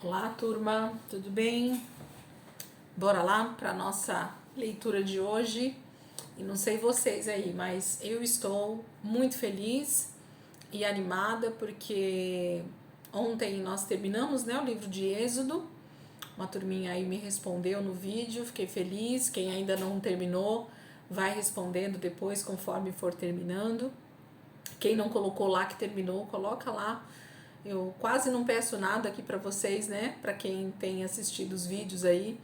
Olá, turma, tudo bem? Bora lá para nossa leitura de hoje. E não sei vocês aí, mas eu estou muito feliz e animada porque ontem nós terminamos, né, o livro de Êxodo. Uma turminha aí me respondeu no vídeo, fiquei feliz. Quem ainda não terminou, vai respondendo depois conforme for terminando. Quem não colocou lá que terminou, coloca lá. Eu quase não peço nada aqui para vocês, né? Para quem tem assistido os vídeos aí,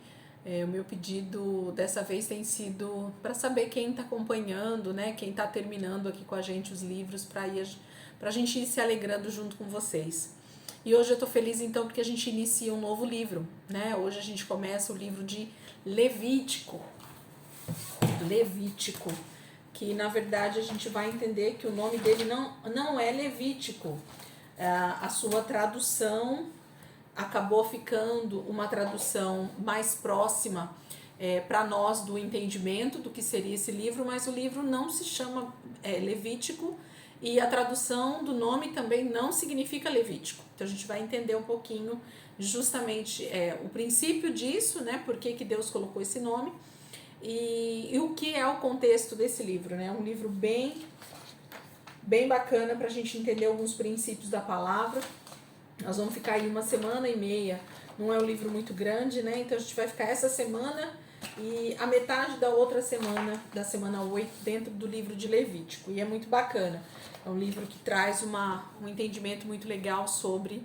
o meu pedido dessa vez tem sido para saber quem está acompanhando, né? Quem está terminando aqui com a gente os livros para a gente ir se alegrando junto com vocês. E hoje eu tô feliz então porque a gente inicia um novo livro, né? Hoje a gente começa o livro de Levítico. Levítico, que na verdade a gente vai entender que o nome dele não é Levítico. A sua tradução acabou ficando uma tradução mais próxima para nós do entendimento do que seria esse livro, mas o livro não se chama Levítico e a tradução do nome também não significa Levítico. Então a gente vai entender um pouquinho justamente o princípio disso, né? Por que Deus colocou esse nome e o que é o contexto desse livro, né? Um livro bem bacana para a gente entender alguns princípios da palavra. Nós vamos ficar aí uma semana e meia, não é um livro muito grande, né? Então a gente vai ficar essa semana e a metade da outra semana, da semana 8, dentro do livro de Levítico. E é muito bacana. É um livro que traz um entendimento muito legal sobre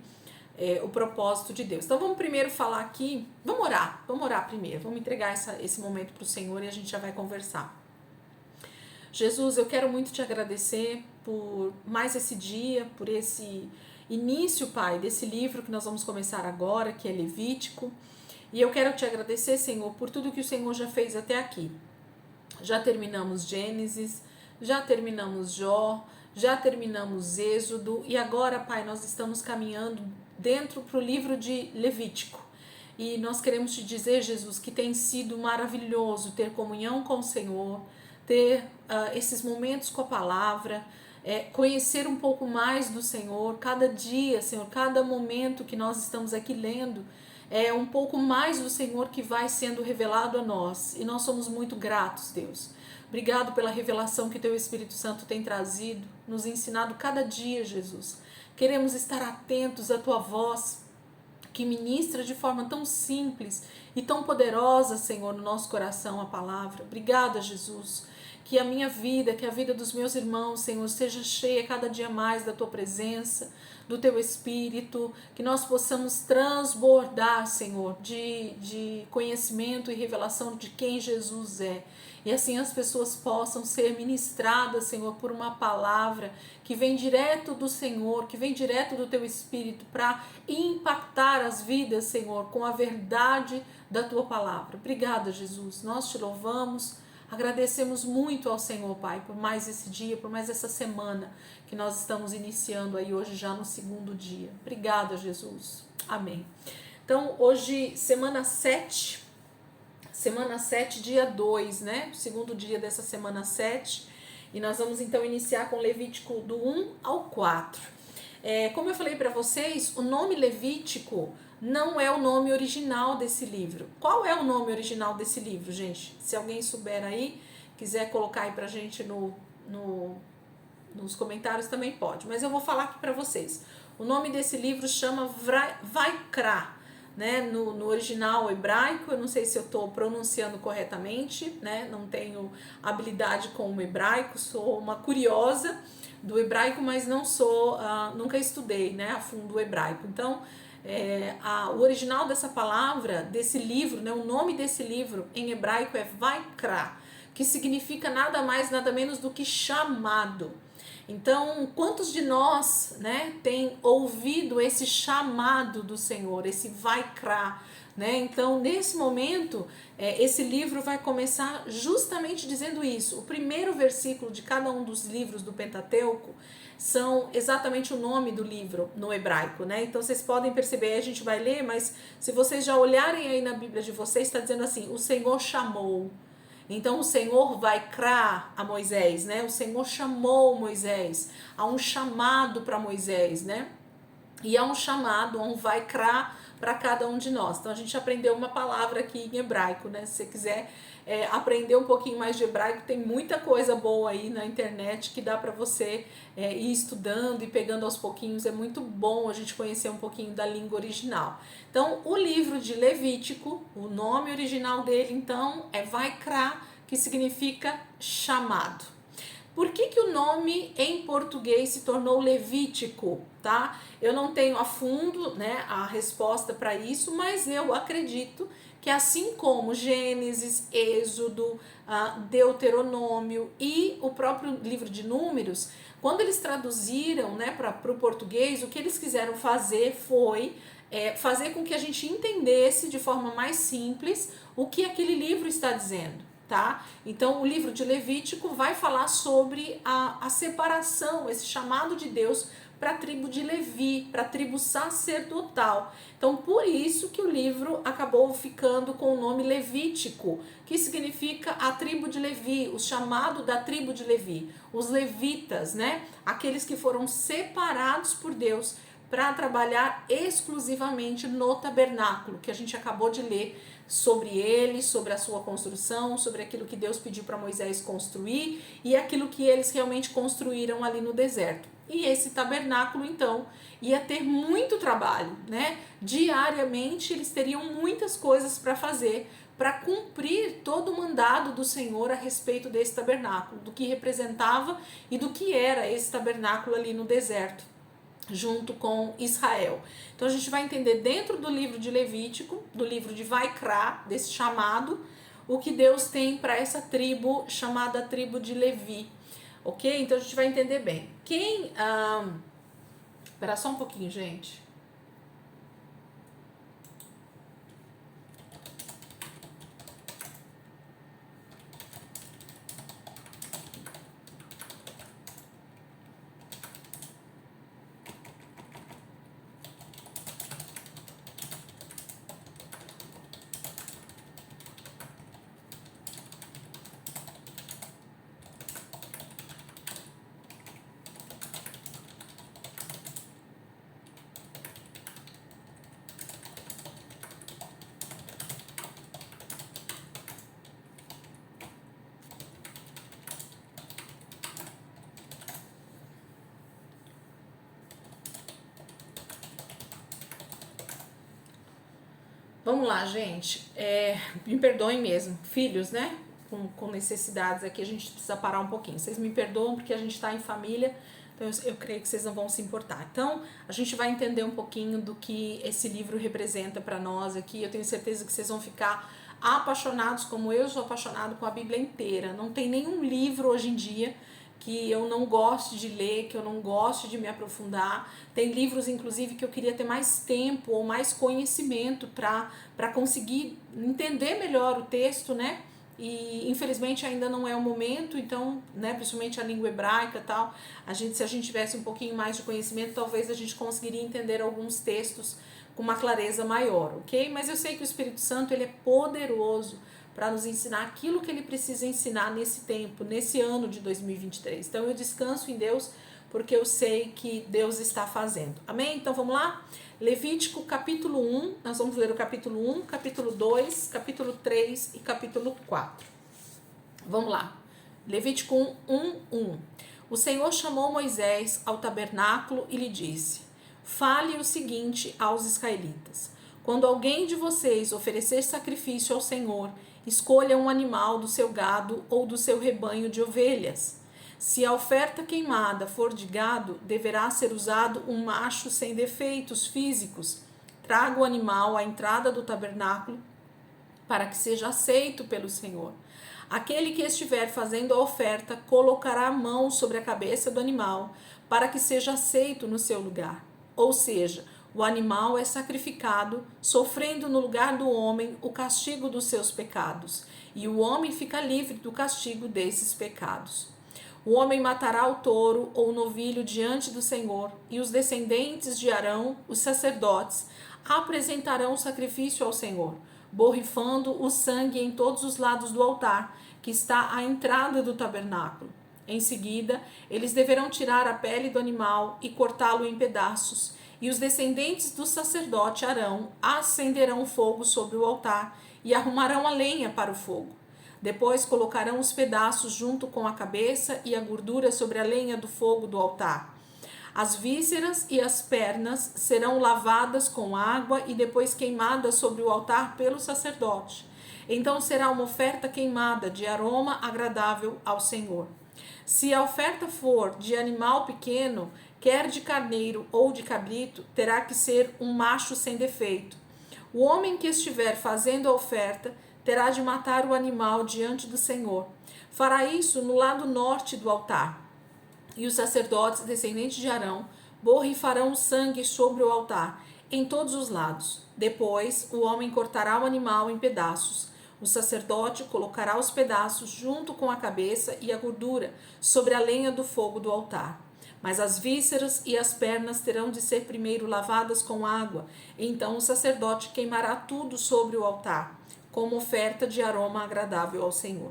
o propósito de Deus. Então vamos primeiro falar aqui, vamos orar primeiro, vamos entregar esse momento para o Senhor e a gente já vai conversar. Jesus, eu quero muito te agradecer por mais esse dia, por esse início, Pai, desse livro que nós vamos começar agora, que é Levítico. E eu quero te agradecer, Senhor, por tudo que o Senhor já fez até aqui. Já terminamos Gênesis, já terminamos Jó, já terminamos Êxodo e agora, Pai, nós estamos caminhando dentro para o livro de Levítico. E nós queremos te dizer, Jesus, que tem sido maravilhoso ter comunhão com o Senhor, ter esses momentos com a palavra, conhecer um pouco mais do Senhor, cada dia, Senhor, cada momento que nós estamos aqui lendo, é um pouco mais do Senhor que vai sendo revelado a nós, e nós somos muito gratos, Deus. Obrigado pela revelação que Teu Espírito Santo tem trazido, nos ensinado cada dia, Jesus. Queremos estar atentos à Tua voz, que ministra de forma tão simples e tão poderosa, Senhor, no nosso coração a palavra. Obrigada, Jesus. Que a minha vida, que a vida dos meus irmãos, Senhor, seja cheia cada dia mais da Tua presença, do Teu Espírito, que nós possamos transbordar, Senhor, de conhecimento e revelação de quem Jesus é. E assim as pessoas possam ser ministradas, Senhor, por uma palavra que vem direto do Senhor, que vem direto do Teu Espírito, para impactar as vidas, Senhor, com a verdade da Tua palavra. Obrigada, Jesus. Nós te louvamos. Agradecemos muito ao Senhor, Pai, por mais esse dia, por mais essa semana que nós estamos iniciando aí hoje já no segundo dia. Obrigada, Jesus. Amém. Então, hoje, semana 7, dia 2, né? Segundo dia dessa semana 7. E nós vamos então iniciar com Levítico do 1 ao 4. Como eu falei para vocês, o nome Levítico não é o nome original desse livro. Qual é o nome original desse livro, gente? Se alguém souber aí, quiser colocar aí pra gente nos comentários também pode. Mas eu vou falar aqui para vocês. O nome desse livro chama Vaikra, né? No original hebraico, eu não sei se eu estou pronunciando corretamente, né? Não tenho habilidade com o hebraico, sou uma curiosa do hebraico, mas não sou, nunca estudei, né, a fundo o hebraico. Então, o original dessa palavra, desse livro, né, o nome desse livro em hebraico é Vaikra, que significa nada mais, nada menos do que chamado. Então, quantos de nós, né, tem ouvido esse chamado do Senhor, esse Vaikra, né? Então, nesse momento, esse livro vai começar justamente dizendo isso. O primeiro versículo de cada um dos livros do Pentateuco são exatamente o nome do livro no hebraico, né? Então, vocês podem perceber, a gente vai ler, mas se vocês já olharem aí na Bíblia de vocês, está dizendo assim, o Senhor chamou. Então o Senhor vai crar a Moisés, né? O Senhor chamou Moisés, há um chamado para Moisés, né? e há um chamado, há um vaikra para cada um de nós. Então a gente aprendeu uma palavra aqui em hebraico, né? Se você quiser aprender um pouquinho mais de hebraico, tem muita coisa boa aí na internet que dá para você ir estudando e pegando aos pouquinhos. É muito bom a gente conhecer um pouquinho da língua original. Então, o livro de Levítico, o nome original dele, então, é Vaikra, que significa chamado. Por que o nome em português se tornou Levítico, tá? Eu não tenho a fundo, né, a resposta para isso, mas eu acredito que assim como Gênesis, Êxodo, Deuteronômio e o próprio livro de Números, quando eles traduziram, né, para o português, o que eles quiseram fazer foi fazer com que a gente entendesse de forma mais simples o que aquele livro está dizendo. Tá? Então o livro de Levítico vai falar sobre a separação, esse chamado de Deus para a tribo de Levi, para a tribo sacerdotal. Então por isso que o livro acabou ficando com o nome Levítico, que significa a tribo de Levi, o chamado da tribo de Levi, os levitas, né? Aqueles que foram separados por Deus para trabalhar exclusivamente no tabernáculo, que a gente acabou de ler sobre ele, sobre a sua construção, sobre aquilo que Deus pediu para Moisés construir e aquilo que eles realmente construíram ali no deserto. E esse tabernáculo, então, ia ter muito trabalho, né? Diariamente eles teriam muitas coisas para fazer, para cumprir todo o mandado do Senhor a respeito desse tabernáculo, do que representava e do que era esse tabernáculo ali no deserto, junto com Israel. Então a gente vai entender dentro do livro de Levítico, do livro de Vaikra, desse chamado, o que Deus tem para essa tribo chamada tribo de Levi, ok? Então a gente vai entender bem. Espera só um pouquinho, gente. Vamos lá, gente. Me perdoem mesmo. Filhos, né? Com necessidades aqui, a gente precisa parar um pouquinho. Vocês me perdoam porque a gente está em família, então eu creio que vocês não vão se importar. Então, a gente vai entender um pouquinho do que esse livro representa para nós aqui. Eu tenho certeza que vocês vão ficar apaixonados, como eu sou apaixonado com a Bíblia inteira. Não tem nenhum livro hoje em dia que eu não goste de ler, que eu não goste de me aprofundar. Tem livros, inclusive, que eu queria ter mais tempo ou mais conhecimento para conseguir entender melhor o texto, né? E infelizmente ainda não é o momento, então, né, principalmente a língua hebraica e tal, se a gente tivesse um pouquinho mais de conhecimento, talvez a gente conseguiria entender alguns textos com uma clareza maior, ok? Mas eu sei que o Espírito Santo, ele é poderoso para nos ensinar aquilo que ele precisa ensinar nesse tempo, nesse ano de 2023. Então eu descanso em Deus porque eu sei que Deus está fazendo. Amém? Então vamos lá? Levítico capítulo 1, nós vamos ler o capítulo 1, capítulo 2, capítulo 3 e capítulo 4. Vamos lá. Levítico 1. O Senhor chamou Moisés ao tabernáculo e lhe disse: fale o seguinte aos israelitas: quando alguém de vocês oferecer sacrifício ao Senhor, escolha um animal do seu gado ou do seu rebanho de ovelhas. Se a oferta queimada for de gado, deverá ser usado um macho sem defeitos físicos. Traga o animal à entrada do tabernáculo para que seja aceito pelo Senhor. Aquele que estiver fazendo a oferta colocará a mão sobre a cabeça do animal para que seja aceito no seu lugar. Ou seja, o animal é sacrificado, sofrendo no lugar do homem o castigo dos seus pecados, e o homem fica livre do castigo desses pecados. O homem matará o touro ou o novilho diante do Senhor, e os descendentes de Arão, os sacerdotes, apresentarão o sacrifício ao Senhor, borrifando o sangue em todos os lados do altar, que está à entrada do tabernáculo. Em seguida, eles deverão tirar a pele do animal e cortá-lo em pedaços, E os descendentes do sacerdote Arão acenderão fogo sobre o altar e arrumarão a lenha para o fogo. Depois colocarão os pedaços junto com a cabeça e a gordura sobre a lenha do fogo do altar. As vísceras e as pernas serão lavadas com água e depois queimadas sobre o altar pelo sacerdote. Então será uma oferta queimada de aroma agradável ao Senhor. Se a oferta for de animal pequeno, quer de carneiro ou de cabrito, terá que ser um macho sem defeito. O homem que estiver fazendo a oferta terá de matar o animal diante do Senhor. Fará isso no lado norte do altar. E os sacerdotes descendentes de Arão borrifarão o sangue sobre o altar, em todos os lados. Depois, o homem cortará o animal em pedaços. O sacerdote colocará os pedaços junto com a cabeça e a gordura sobre a lenha do fogo do altar. Mas as vísceras e as pernas terão de ser primeiro lavadas com água. Então o sacerdote queimará tudo sobre o altar, como oferta de aroma agradável ao Senhor.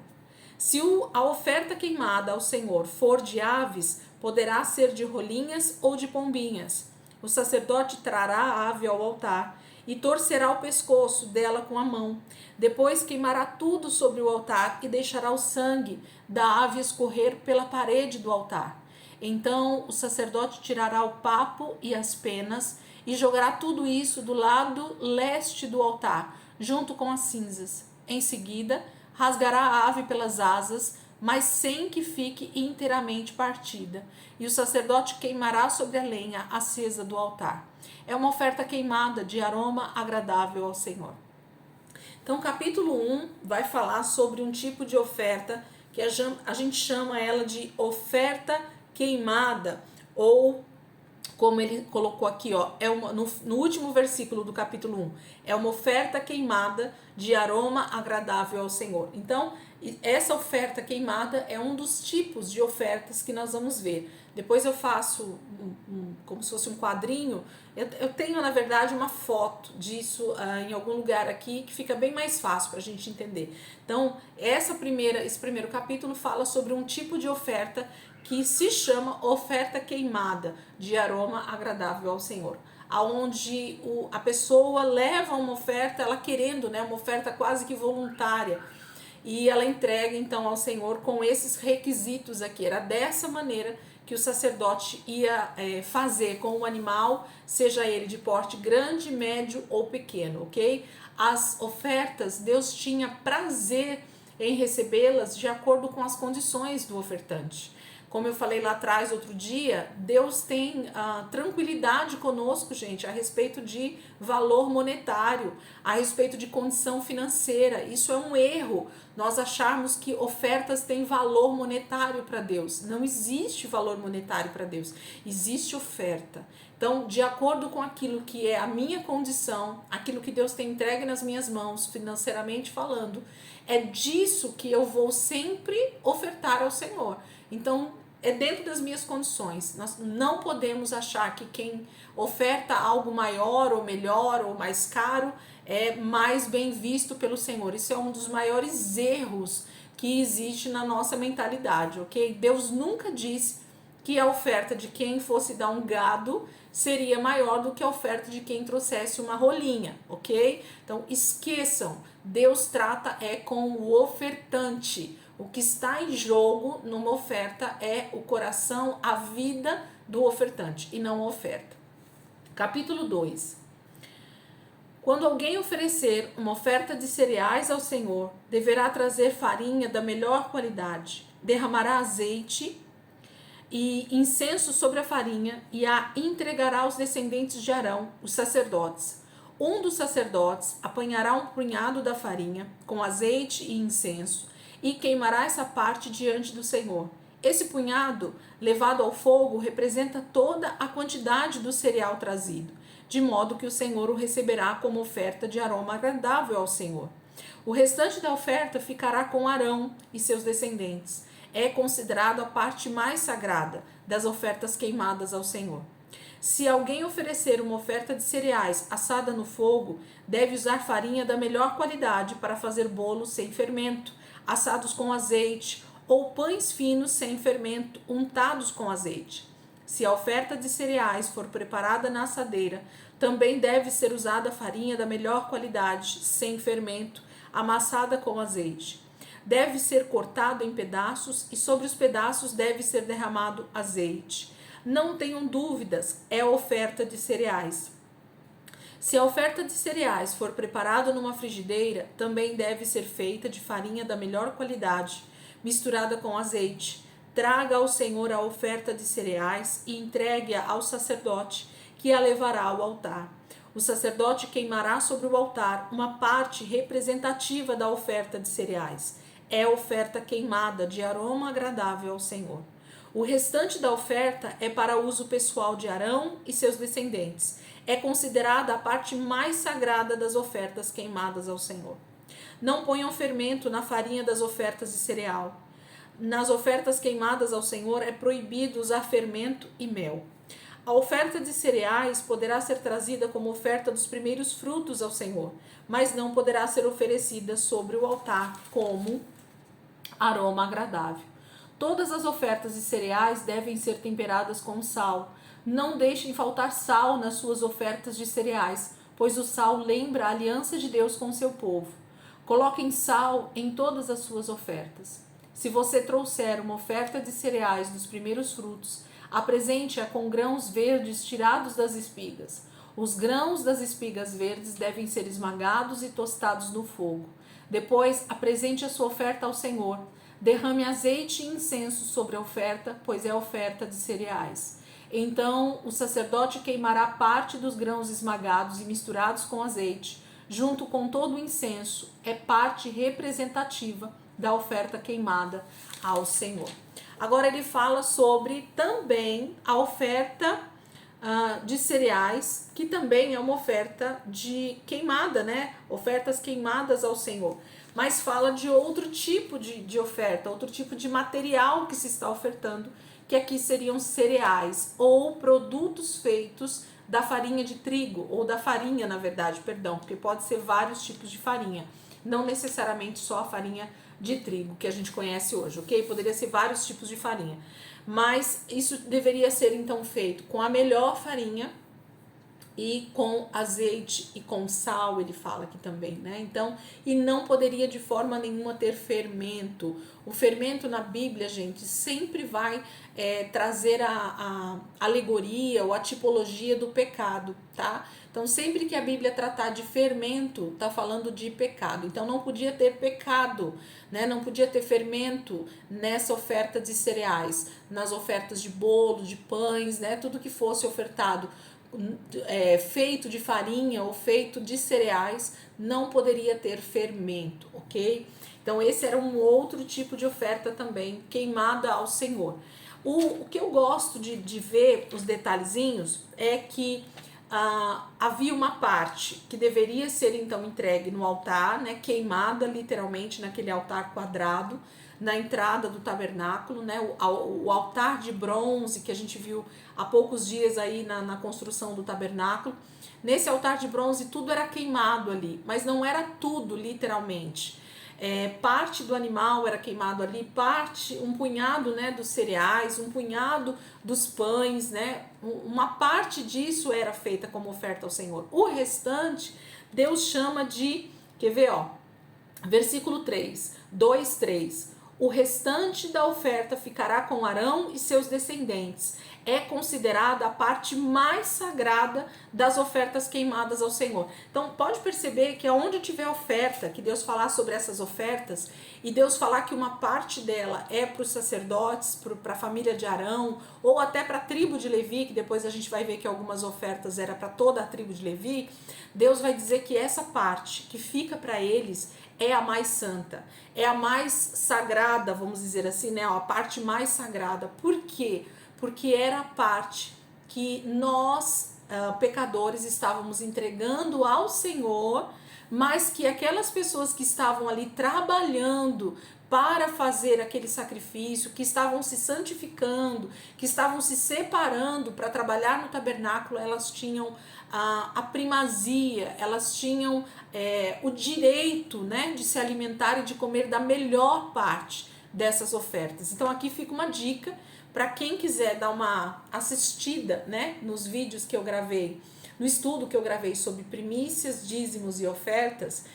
Se a oferta queimada ao Senhor for de aves, poderá ser de rolinhas ou de pombinhas. O sacerdote trará a ave ao altar e torcerá o pescoço dela com a mão. Depois queimará tudo sobre o altar e deixará o sangue da ave escorrer pela parede do altar. Então o sacerdote tirará o papo e as penas e jogará tudo isso do lado leste do altar, junto com as cinzas. Em seguida, rasgará a ave pelas asas, mas sem que fique inteiramente partida. E o sacerdote queimará sobre a lenha acesa do altar. É uma oferta queimada de aroma agradável ao Senhor. Então, capítulo 1 vai falar sobre um tipo de oferta que a gente chama ela de oferta queimada, ou como ele colocou aqui, ó, no último versículo do capítulo 1, é uma oferta queimada de aroma agradável ao Senhor. Então, essa oferta queimada é um dos tipos de ofertas que nós vamos ver. Depois eu faço como se fosse um quadrinho. Eu tenho, na verdade, uma foto disso em algum lugar aqui que fica bem mais fácil para a gente entender. Então, esse primeiro capítulo fala sobre um tipo de oferta que se chama oferta queimada de aroma agradável ao Senhor, aonde a pessoa leva uma oferta, ela querendo, né, uma oferta quase que voluntária, e ela entrega então ao Senhor com esses requisitos aqui. Era dessa maneira que o sacerdote ia fazer com o animal, seja ele de porte grande, médio ou pequeno, ok? As ofertas, Deus tinha prazer em recebê-las de acordo com as condições do ofertante. Como eu falei lá atrás, outro dia, Deus tem tranquilidade conosco, gente, a respeito de valor monetário, a respeito de condição financeira. Isso é um erro, nós acharmos que ofertas têm valor monetário para Deus. Não existe valor monetário para Deus, existe oferta. Então, de acordo com aquilo que é a minha condição, aquilo que Deus tem entregue nas minhas mãos, financeiramente falando, é disso que eu vou sempre ofertar ao Senhor. Então, é dentro das minhas condições. Nós não podemos achar que quem oferta algo maior ou melhor ou mais caro é mais bem visto pelo Senhor. Isso é um dos maiores erros que existe na nossa mentalidade, ok? Deus nunca disse que a oferta de quem fosse dar um gado seria maior do que a oferta de quem trouxesse uma rolinha, ok? Então, esqueçam, Deus trata com o ofertante. O que está em jogo numa oferta é o coração, a vida do ofertante e não a oferta. Capítulo 2. Quando alguém oferecer uma oferta de cereais ao Senhor, deverá trazer farinha da melhor qualidade, derramará azeite e incenso sobre a farinha e a entregará aos descendentes de Arão, os sacerdotes. Um dos sacerdotes apanhará um punhado da farinha com azeite e incenso e queimará essa parte diante do Senhor. Esse punhado, levado ao fogo, representa toda a quantidade do cereal trazido, de modo que o Senhor o receberá como oferta de aroma agradável ao Senhor. O restante da oferta ficará com Arão e seus descendentes. É considerado a parte mais sagrada das ofertas queimadas ao Senhor. Se alguém oferecer uma oferta de cereais assada no fogo, deve usar farinha da melhor qualidade para fazer bolos sem fermento, assados com azeite, ou pães finos sem fermento, untados com azeite. Se a oferta de cereais for preparada na assadeira, também deve ser usada farinha da melhor qualidade, sem fermento, amassada com azeite. Deve ser cortado em pedaços e sobre os pedaços deve ser derramado azeite. Não tenham dúvidas, é a oferta de cereais. Se a oferta de cereais for preparada numa frigideira, também deve ser feita de farinha da melhor qualidade, misturada com azeite. Traga ao Senhor a oferta de cereais e entregue-a ao sacerdote, que a levará ao altar. O sacerdote queimará sobre o altar uma parte representativa da oferta de cereais. É a oferta queimada de aroma agradável ao Senhor. O restante da oferta é para uso pessoal de Arão e seus descendentes. É considerada a parte mais sagrada das ofertas queimadas ao Senhor. Não ponham fermento na farinha das ofertas de cereal. Nas ofertas queimadas ao Senhor é proibido usar fermento e mel. A oferta de cereais poderá ser trazida como oferta dos primeiros frutos ao Senhor, mas não poderá ser oferecida sobre o altar como aroma agradável. Todas as ofertas de cereais devem ser temperadas com sal. Não deixem faltar sal nas suas ofertas de cereais, pois o sal lembra a aliança de Deus com seu povo. Coloquem sal em todas as suas ofertas. Se você trouxer uma oferta de cereais dos primeiros frutos, apresente-a com grãos verdes tirados das espigas. Os grãos das espigas verdes devem ser esmagados e tostados no fogo. Depois, apresente a sua oferta ao Senhor. Derrame azeite e incenso sobre a oferta, pois é a oferta de cereais. Então o sacerdote queimará parte dos grãos esmagados e misturados com azeite, junto com todo o incenso. É parte representativa da oferta queimada ao Senhor. Agora ele fala sobre também a oferta de cereais, que também é uma oferta de queimada, né? Ofertas queimadas ao Senhor. Mas fala de outro tipo de oferta, outro tipo de material que se está ofertando, que aqui seriam cereais ou produtos feitos da farinha de trigo, ou da farinha, na verdade, perdão, porque pode ser vários tipos de farinha, não necessariamente só a farinha de trigo que a gente conhece hoje, ok? Poderia ser vários tipos de farinha, mas isso deveria ser então feito com a melhor farinha e com azeite e com sal, ele fala aqui também, né? Então, e não poderia de forma nenhuma ter fermento. O fermento na Bíblia, gente, sempre vai trazer a alegoria ou a tipologia do pecado, tá? Então, sempre que a Bíblia tratar de fermento, tá falando de pecado. Então, não podia ter pecado, né? Não podia ter fermento nessa oferta de cereais, nas ofertas de bolos, de pães, né? Tudo que fosse ofertado feito de farinha ou feito de cereais não poderia ter fermento, ok? Então esse era um outro tipo de oferta também queimada ao Senhor. O que eu gosto de ver os detalhezinhos é que havia uma parte que deveria ser então entregue no altar, né, queimada literalmente naquele altar quadrado na entrada do tabernáculo, né, o altar de bronze que a gente viu há poucos dias aí na construção do tabernáculo. Nesse altar de bronze tudo era queimado ali, mas não era tudo literalmente. Parte do animal era queimado ali, um punhado, né, dos cereais, um punhado dos pães, né, uma parte disso era feita como oferta ao Senhor. O restante Deus chama de, quer ver, ó, versículo 3, 2, 3. O restante da oferta ficará com Arão e seus descendentes. É considerada a parte mais sagrada das ofertas queimadas ao Senhor. Então pode perceber que aonde tiver oferta, que Deus falar sobre essas ofertas, e Deus falar que uma parte dela é para os sacerdotes, para a família de Arão, ou até para a tribo de Levi, que depois a gente vai ver que algumas ofertas era para toda a tribo de Levi, Deus vai dizer que essa parte que fica para eles é a mais santa, é a mais sagrada, vamos dizer assim, né? A parte mais sagrada. Por quê? Porque era a parte que nós, pecadores, estávamos entregando ao Senhor, mas que aquelas pessoas que estavam ali trabalhando para fazer aquele sacrifício, que estavam se santificando, que estavam se separando para trabalhar no tabernáculo, elas tinham a primazia, elas tinham o direito, né, de se alimentar e de comer da melhor parte dessas ofertas. Então aqui fica uma dica para quem quiser dar uma assistida, né, nos vídeos que eu gravei, no estudo que eu gravei sobre primícias, dízimos e ofertas,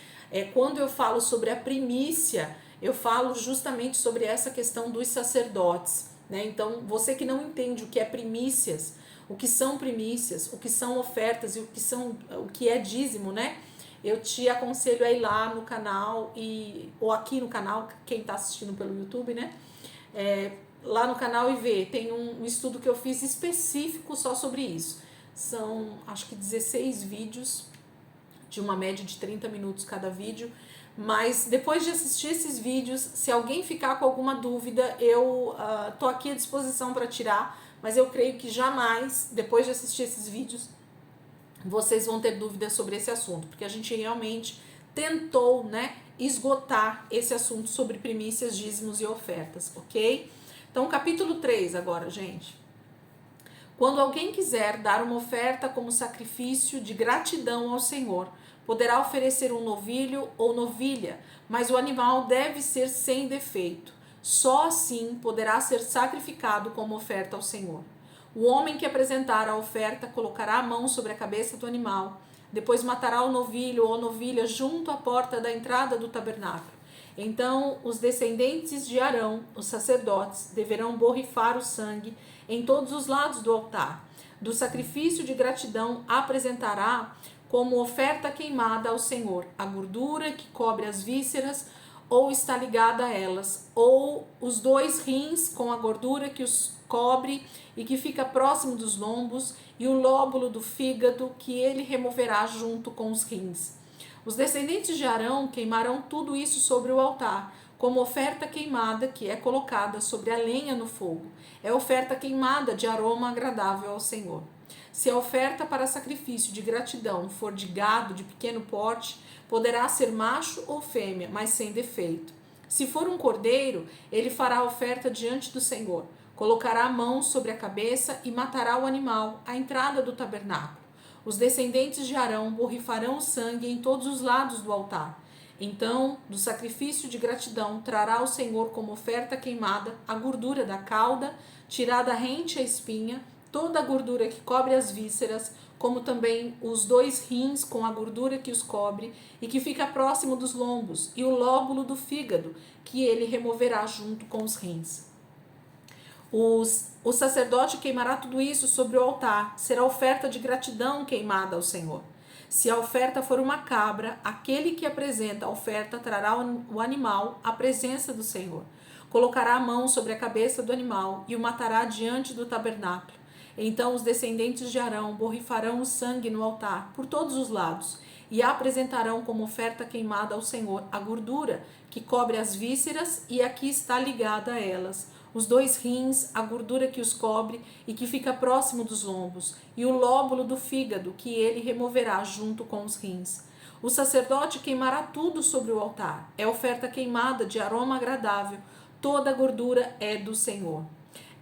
quando eu falo sobre a primícia, eu falo justamente sobre essa questão dos sacerdotes, né? Então, você que não entende o que é primícias, o que são primícias, o que são ofertas e o que é dízimo, né? Eu te aconselho a ir lá no canal ou aqui no canal, quem está assistindo pelo YouTube, né? Lá no canal e ver, tem um estudo que eu fiz específico só sobre isso. São, acho que 16 vídeos, de uma média de 30 minutos cada vídeo. Mas depois de assistir esses vídeos, se alguém ficar com alguma dúvida, eu tô aqui à disposição para tirar, mas eu creio que jamais, depois de assistir esses vídeos, vocês vão ter dúvidas sobre esse assunto, porque a gente realmente tentou, né, esgotar esse assunto sobre primícias, dízimos e ofertas, ok? Então, capítulo 3 agora, gente. Quando alguém quiser dar uma oferta como sacrifício de gratidão ao Senhor, poderá oferecer um novilho ou novilha, mas o animal deve ser sem defeito. Só assim poderá ser sacrificado como oferta ao Senhor. O homem que apresentar a oferta colocará a mão sobre a cabeça do animal, depois matará o novilho ou novilha junto à porta da entrada do tabernáculo. Então os descendentes de Arão, os sacerdotes, deverão borrifar o sangue em todos os lados do altar. Do sacrifício de gratidão apresentará como oferta queimada ao Senhor a gordura que cobre as vísceras ou está ligada a elas, ou os 2 rins com a gordura que os cobre e que fica próximo dos lombos, e o lóbulo do fígado que ele removerá junto com os rins. Os descendentes de Arão queimarão tudo isso sobre o altar, como oferta queimada que é colocada sobre a lenha no fogo. É oferta queimada de aroma agradável ao Senhor. Se a oferta para sacrifício de gratidão for de gado de pequeno porte, poderá ser macho ou fêmea, mas sem defeito. Se for um cordeiro, ele fará a oferta diante do Senhor. Colocará a mão sobre a cabeça e matará o animal à entrada do tabernáculo. Os descendentes de Arão borrifarão o sangue em todos os lados do altar. Então, do sacrifício de gratidão, trará ao Senhor como oferta queimada a gordura da cauda, tirada rente à espinha, toda a gordura que cobre as vísceras, como também os 2 rins com a gordura que os cobre e que fica próximo dos lombos, e o lóbulo do fígado, que ele removerá junto com os rins. O sacerdote queimará tudo isso sobre o altar, será oferta de gratidão queimada ao Senhor. Se a oferta for uma cabra, aquele que apresenta a oferta trará o animal à presença do Senhor. Colocará a mão sobre a cabeça do animal e o matará diante do tabernáculo. Então os descendentes de Arão borrifarão o sangue no altar por todos os lados e apresentarão como oferta queimada ao Senhor a gordura que cobre as vísceras e a que está ligada a elas, os 2 rins, a gordura que os cobre e que fica próximo dos lombos, e o lóbulo do fígado que ele removerá junto com os rins. O sacerdote queimará tudo sobre o altar. É oferta queimada de aroma agradável. Toda a gordura é do Senhor.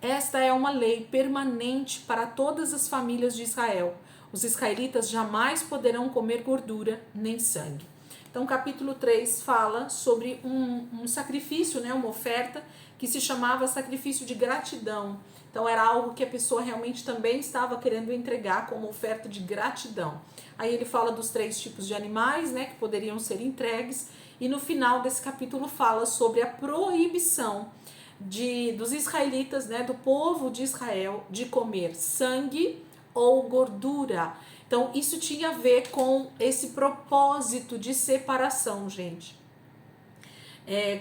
Esta é uma lei permanente para todas as famílias de Israel. Os israelitas jamais poderão comer gordura nem sangue. Então, capítulo 3 fala sobre um sacrifício, né, uma oferta que se chamava sacrifício de gratidão. Então, era algo que a pessoa realmente também estava querendo entregar como oferta de gratidão. Aí ele fala dos 3 tipos de animais, né, que poderiam ser entregues. E no final desse capítulo fala sobre a proibição dos israelitas, né, do povo de Israel, de comer sangue ou gordura. Então, isso tinha a ver com esse propósito de separação, gente.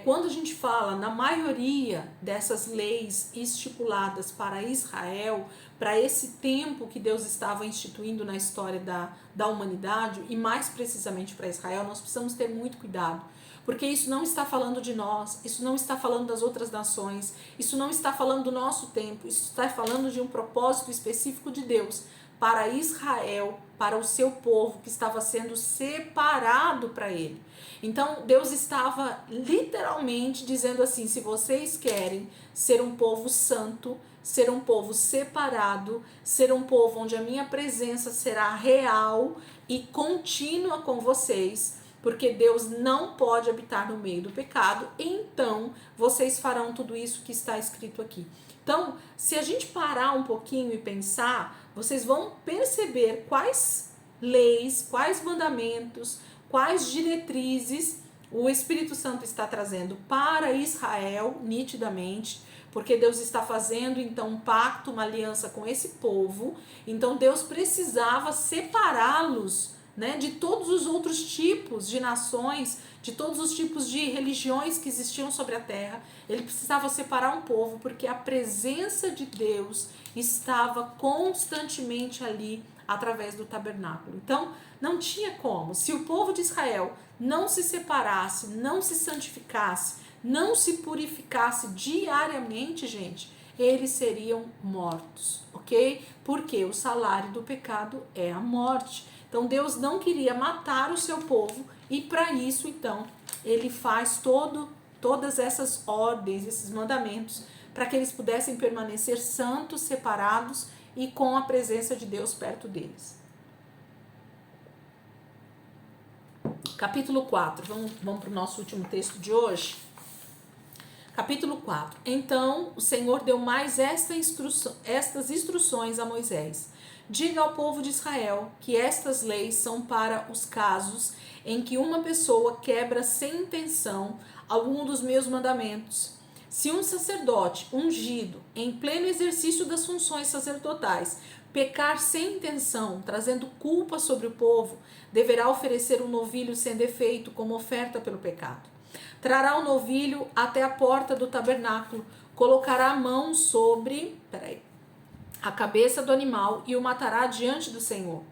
Quando a gente fala na maioria dessas leis estipuladas para Israel, para esse tempo que Deus estava instituindo na história da humanidade, e mais precisamente para Israel, nós precisamos ter muito cuidado. Porque isso não está falando de nós, isso não está falando das outras nações, isso não está falando do nosso tempo, isso está falando de um propósito específico de Deus para Israel, para o seu povo que estava sendo separado para ele. Então Deus estava literalmente dizendo assim: se vocês querem ser um povo santo, ser um povo separado, ser um povo onde a minha presença será real e contínua com vocês, porque Deus não pode habitar no meio do pecado, então vocês farão tudo isso que está escrito aqui. Então, se a gente parar um pouquinho e pensar, vocês vão perceber quais leis, quais mandamentos, quais diretrizes o Espírito Santo está trazendo para Israel, nitidamente, porque Deus está fazendo então um pacto, uma aliança com esse povo. Então Deus precisava separá-los, né, de todos os outros tipos de nações, de todos os tipos de religiões que existiam sobre a terra. Ele precisava separar um povo, porque a presença de Deus estava constantemente ali através do tabernáculo. Então, não tinha como. Se o povo de Israel não se separasse, não se santificasse, não se purificasse diariamente, gente, eles seriam mortos, ok? Porque o salário do pecado é a morte. Então Deus não queria matar o seu povo e para isso, então, ele faz todas essas ordens, esses mandamentos, para que eles pudessem permanecer santos, separados e com a presença de Deus perto deles. Capítulo 4, vamos para o nosso último texto de hoje. Capítulo 4. Então o Senhor deu mais estas instruções a Moisés. Diga ao povo de Israel que estas leis são para os casos em que uma pessoa quebra sem intenção algum dos meus mandamentos. Se um sacerdote ungido, em pleno exercício das funções sacerdotais, pecar sem intenção, trazendo culpa sobre o povo, deverá oferecer um novilho sem defeito como oferta pelo pecado. Trará o novilho até a porta do tabernáculo, colocará a mão sobre a cabeça do animal e o matará diante do Senhor.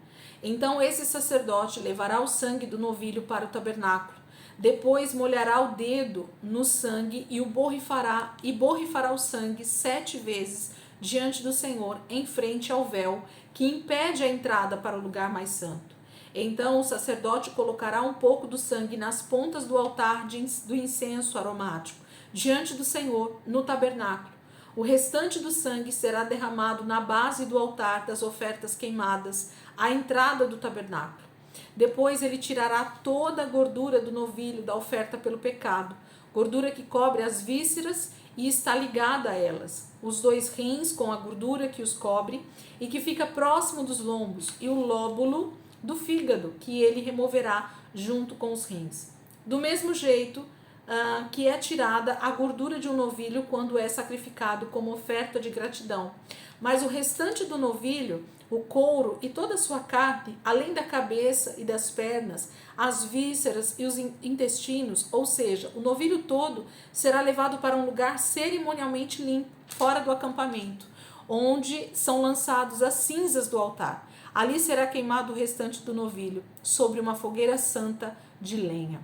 Então esse sacerdote levará o sangue do novilho para o tabernáculo. Depois molhará o dedo no sangue e borrifará o sangue 7 vezes diante do Senhor, em frente ao véu que impede a entrada para o lugar mais santo. Então o sacerdote colocará um pouco do sangue nas pontas do altar do incenso aromático, diante do Senhor, no tabernáculo. O restante do sangue será derramado na base do altar das ofertas queimadas, à entrada do tabernáculo. Depois ele tirará toda a gordura do novilho da oferta pelo pecado, gordura que cobre as vísceras e está ligada a elas, os 2 rins com a gordura que os cobre e que fica próximo dos lombos, e o lóbulo do fígado, que ele removerá junto com os rins. Do mesmo jeito que é tirada a gordura de um novilho quando é sacrificado como oferta de gratidão. Mas o restante do novilho, o couro e toda a sua carne, além da cabeça e das pernas, as vísceras e os intestinos, ou seja, o novilho todo, será levado para um lugar cerimonialmente limpo, fora do acampamento, onde são lançados as cinzas do altar. Ali será queimado o restante do novilho, sobre uma fogueira santa de lenha.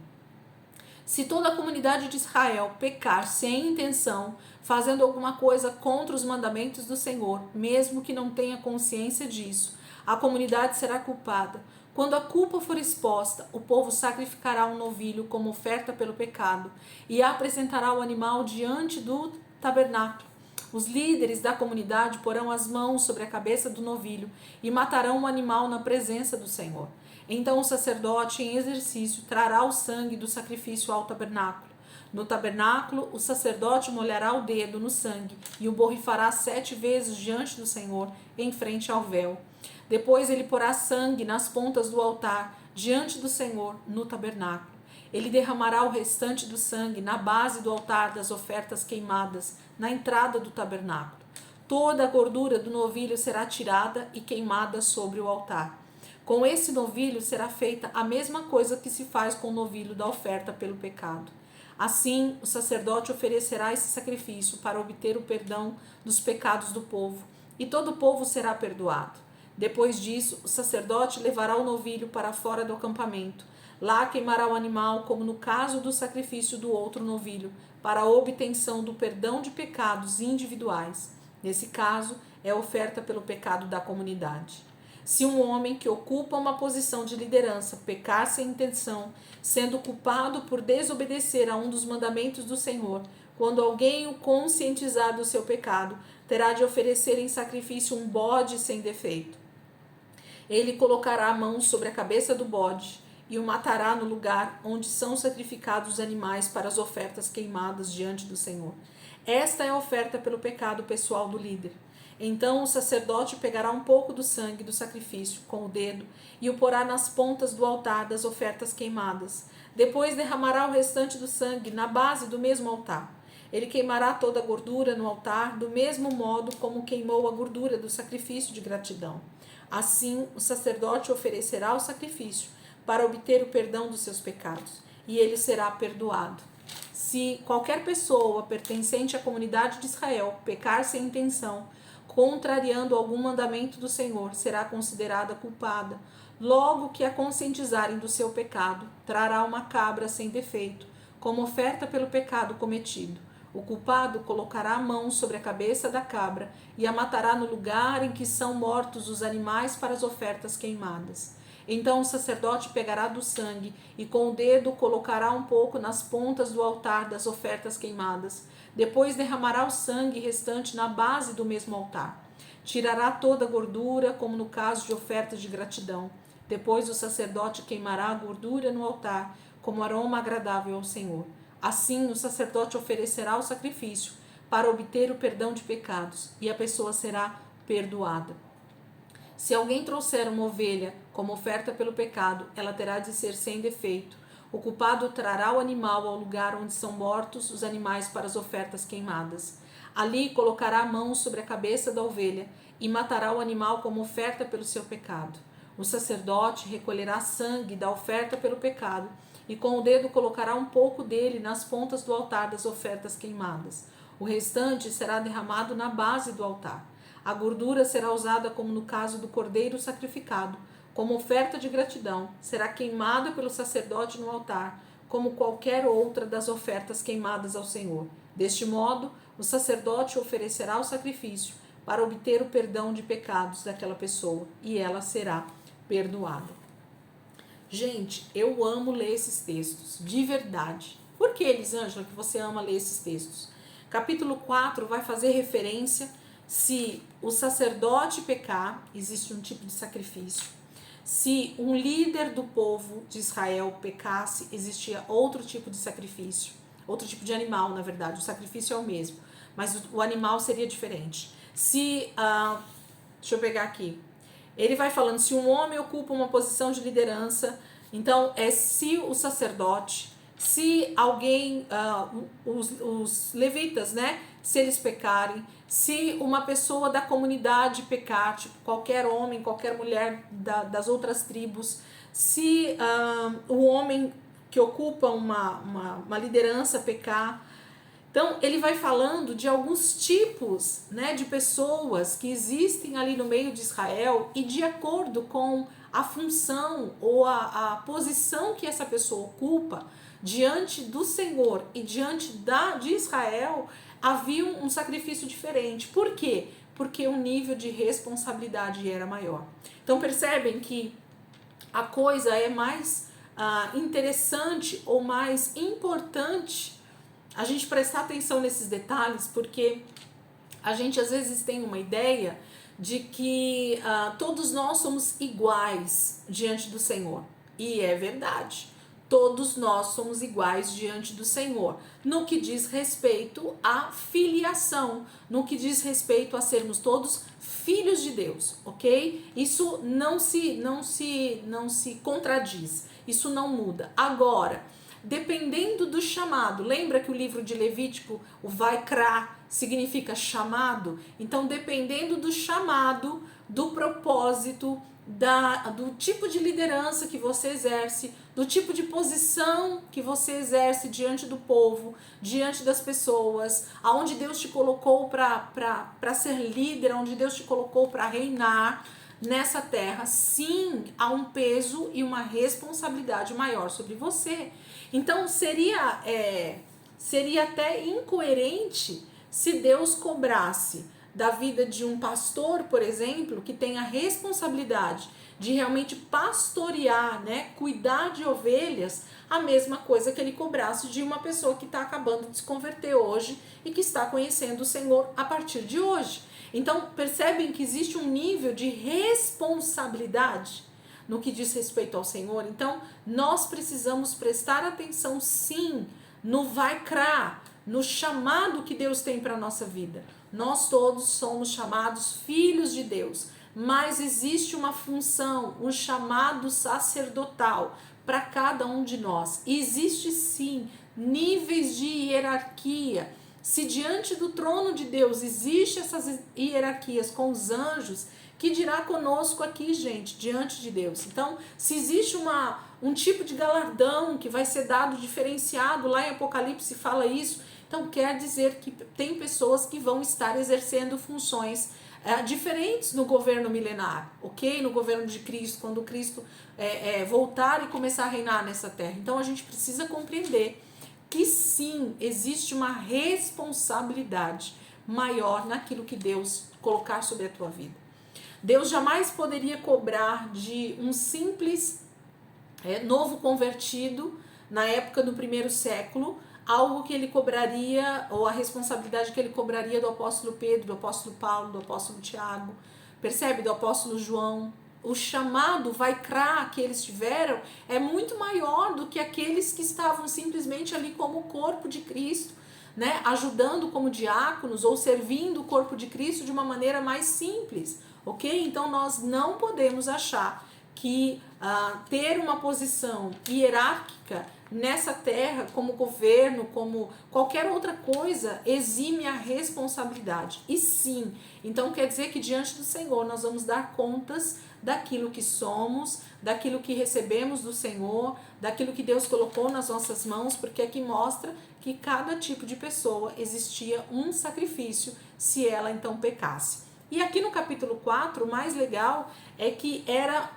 Se toda a comunidade de Israel pecar sem intenção, fazendo alguma coisa contra os mandamentos do Senhor, mesmo que não tenha consciência disso, a comunidade será culpada. Quando a culpa for exposta, o povo sacrificará um novilho como oferta pelo pecado e apresentará o animal diante do tabernáculo. Os líderes da comunidade porão as mãos sobre a cabeça do novilho e matarão o animal na presença do Senhor. Então o sacerdote em exercício trará o sangue do sacrifício ao tabernáculo. No tabernáculo, o sacerdote molhará o dedo no sangue e o borrifará 7 vezes diante do Senhor, em frente ao véu. Depois ele porá sangue nas pontas do altar, diante do Senhor, no tabernáculo. Ele derramará o restante do sangue na base do altar das ofertas queimadas, na entrada do tabernáculo. Toda a gordura do novilho será tirada e queimada sobre o altar. Com esse novilho será feita a mesma coisa que se faz com o novilho da oferta pelo pecado. Assim, o sacerdote oferecerá esse sacrifício para obter o perdão dos pecados do povo, e todo o povo será perdoado. Depois disso, o sacerdote levará o novilho para fora do acampamento. Lá queimará o animal, como no caso do sacrifício do outro novilho, para a obtenção do perdão de pecados individuais. Nesse caso, é a oferta pelo pecado da comunidade. Se um homem que ocupa uma posição de liderança pecar sem intenção, sendo culpado por desobedecer a um dos mandamentos do Senhor, quando alguém o conscientizar do seu pecado, terá de oferecer em sacrifício um bode sem defeito. Ele colocará a mão sobre a cabeça do bode e o matará no lugar onde são sacrificados os animais para as ofertas queimadas diante do Senhor. Esta é a oferta pelo pecado pessoal do líder. Então o sacerdote pegará um pouco do sangue do sacrifício com o dedo e o porá nas pontas do altar das ofertas queimadas. Depois derramará o restante do sangue na base do mesmo altar. Ele queimará toda a gordura no altar, do mesmo modo como queimou a gordura do sacrifício de gratidão. Assim, o sacerdote oferecerá o sacrifício para obter o perdão dos seus pecados, e ele será perdoado. Se qualquer pessoa pertencente à comunidade de Israel pecar sem intenção, contrariando algum mandamento do Senhor, será considerada culpada. Logo que a conscientizarem do seu pecado, trará uma cabra sem defeito, como oferta pelo pecado cometido. O culpado colocará a mão sobre a cabeça da cabra e a matará no lugar em que são mortos os animais para as ofertas queimadas. Então o sacerdote pegará do sangue e com o dedo colocará um pouco nas pontas do altar das ofertas queimadas. Depois derramará o sangue restante na base do mesmo altar. Tirará toda a gordura, como no caso de ofertas de gratidão. Depois o sacerdote queimará a gordura no altar, como aroma agradável ao Senhor. Assim, o sacerdote oferecerá o sacrifício para obter o perdão de pecados, e a pessoa será perdoada. Se alguém trouxer uma ovelha como oferta pelo pecado, ela terá de ser sem defeito. O culpado trará o animal ao lugar onde são mortos os animais para as ofertas queimadas. Ali colocará a mão sobre a cabeça da ovelha e matará o animal como oferta pelo seu pecado. O sacerdote recolherá sangue da oferta pelo pecado e com o dedo colocará um pouco dele nas pontas do altar das ofertas queimadas. O restante será derramado na base do altar. A gordura será usada como no caso do cordeiro sacrificado, como oferta de gratidão, será queimada pelo sacerdote no altar, como qualquer outra das ofertas queimadas ao Senhor. Deste modo, o sacerdote oferecerá o sacrifício para obter o perdão de pecados daquela pessoa, e ela será perdoada. Gente, eu amo ler esses textos, de verdade. Por que, Elisângela, que você ama ler esses textos? Capítulo 4 vai fazer referência se o sacerdote pecar, existe um tipo de sacrifício. Se um líder do povo de Israel pecasse, existia outro tipo de sacrifício. Outro tipo de animal, na verdade. O sacrifício é o mesmo, mas o animal seria diferente. Deixa eu pegar aqui. Ele vai falando, se um homem ocupa uma posição de liderança, então se o sacerdote, se alguém, os levitas, né, se eles pecarem, se uma pessoa da comunidade pecar, tipo qualquer homem, qualquer mulher das outras tribos, se o homem que ocupa uma liderança pecar. Então, ele vai falando de alguns tipos, né, de pessoas que existem ali no meio de Israel e de acordo com a função ou a posição que essa pessoa ocupa diante do Senhor e diante de Israel, havia um sacrifício diferente. Por quê? Porque o nível de responsabilidade era maior. Então, percebem que a coisa é mais interessante ou mais importante a gente prestar atenção nesses detalhes, porque a gente às vezes tem uma ideia de que todos nós somos iguais diante do Senhor. E é verdade. Todos nós somos iguais diante do Senhor, no que diz respeito à filiação, no que diz respeito a sermos todos filhos de Deus, ok? Isso não se contradiz, isso não muda. Agora, dependendo do chamado, lembra que o livro de Levítico, o Vaikra, significa chamado? Então, dependendo do chamado, do propósito, do tipo de liderança que você exerce, do tipo de posição que você exerce diante do povo, diante das pessoas, aonde Deus te colocou para ser líder, aonde Deus te colocou para reinar nessa terra, sim, há um peso e uma responsabilidade maior sobre você. Então seria até incoerente se Deus cobrasse da vida de um pastor, por exemplo, que tem a responsabilidade de realmente pastorear, né, cuidar de ovelhas, a mesma coisa que ele cobrasse de uma pessoa que está acabando de se converter hoje e que está conhecendo o Senhor a partir de hoje. Então, percebem que existe um nível de responsabilidade no que diz respeito ao Senhor. Então, nós precisamos prestar atenção, sim, no Vaikra, no chamado que Deus tem para a nossa vida. Nós todos somos chamados filhos de Deus, mas existe uma função, um chamado sacerdotal para cada um de nós. E existe, sim, níveis de hierarquia. Se diante do trono de Deus existe essas hierarquias com os anjos, que dirá conosco aqui, gente, diante de Deus. Então, se existe um tipo de galardão que vai ser dado diferenciado, lá em Apocalipse fala isso, então quer dizer que tem pessoas que vão estar exercendo funções diferentes no governo milenar, ok? No governo de Cristo, quando Cristo voltar e começar a reinar nessa terra. Então, a gente precisa compreender que sim, existe uma responsabilidade maior naquilo que Deus colocar sobre a tua vida. Deus jamais poderia cobrar de um simples novo convertido na época do primeiro século algo que ele cobraria, ou a responsabilidade que ele cobraria do apóstolo Pedro, do apóstolo Paulo, do apóstolo Tiago, percebe? Do apóstolo João. O chamado Vaikra que eles tiveram é muito maior do que aqueles que estavam simplesmente ali como o corpo de Cristo, né? Ajudando como diáconos ou servindo o corpo de Cristo de uma maneira mais simples, ok? Então nós não podemos achar que ter uma posição hierárquica nessa terra, como governo, como qualquer outra coisa, exime a responsabilidade. E sim, então quer dizer que diante do Senhor nós vamos dar contas daquilo que somos, daquilo que recebemos do Senhor, daquilo que Deus colocou nas nossas mãos, porque aqui mostra que cada tipo de pessoa existia um sacrifício se ela então pecasse. E aqui no capítulo 4, o mais legal é que era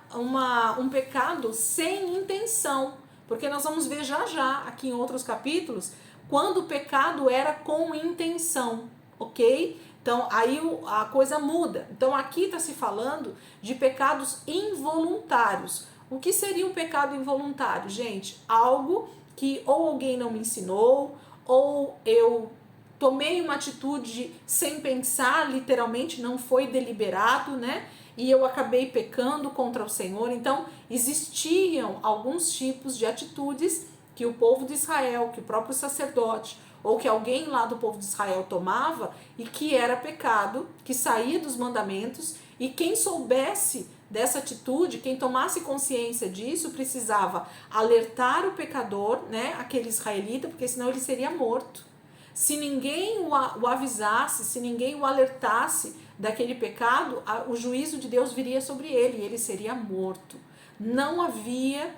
um pecado sem intenção, porque nós vamos ver já aqui em outros capítulos, quando o pecado era com intenção, ok? Então aí a coisa muda. Então aqui está se falando de pecados involuntários. O que seria um pecado involuntário, gente? Algo que ou alguém não me ensinou, ou eu tomei uma atitude sem pensar, literalmente, não foi deliberado, né? E eu acabei pecando contra o Senhor. Então, existiam alguns tipos de atitudes que o povo de Israel, que o próprio sacerdote, ou que alguém lá do povo de Israel tomava, e que era pecado, que saía dos mandamentos, e quem soubesse dessa atitude, quem tomasse consciência disso, precisava alertar o pecador, né, aquele israelita, porque senão ele seria morto. Se ninguém o avisasse, se ninguém o alertasse daquele pecado, o juízo de Deus viria sobre ele e ele seria morto. Não havia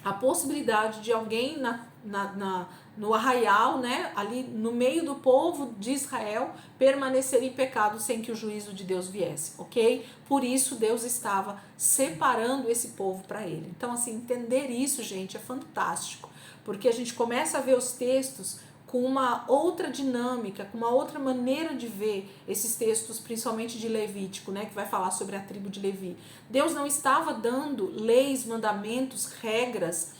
a possibilidade de alguém no arraial, né, ali no meio do povo de Israel, permanecer em pecado sem que o juízo de Deus viesse, ok? Por isso Deus estava separando esse povo para ele. Então, assim, entender isso, gente, é fantástico, porque a gente começa a ver os textos com uma outra dinâmica, com uma outra maneira de ver esses textos, principalmente de Levítico, né, que vai falar sobre a tribo de Levi. Deus não estava dando leis, mandamentos, regras,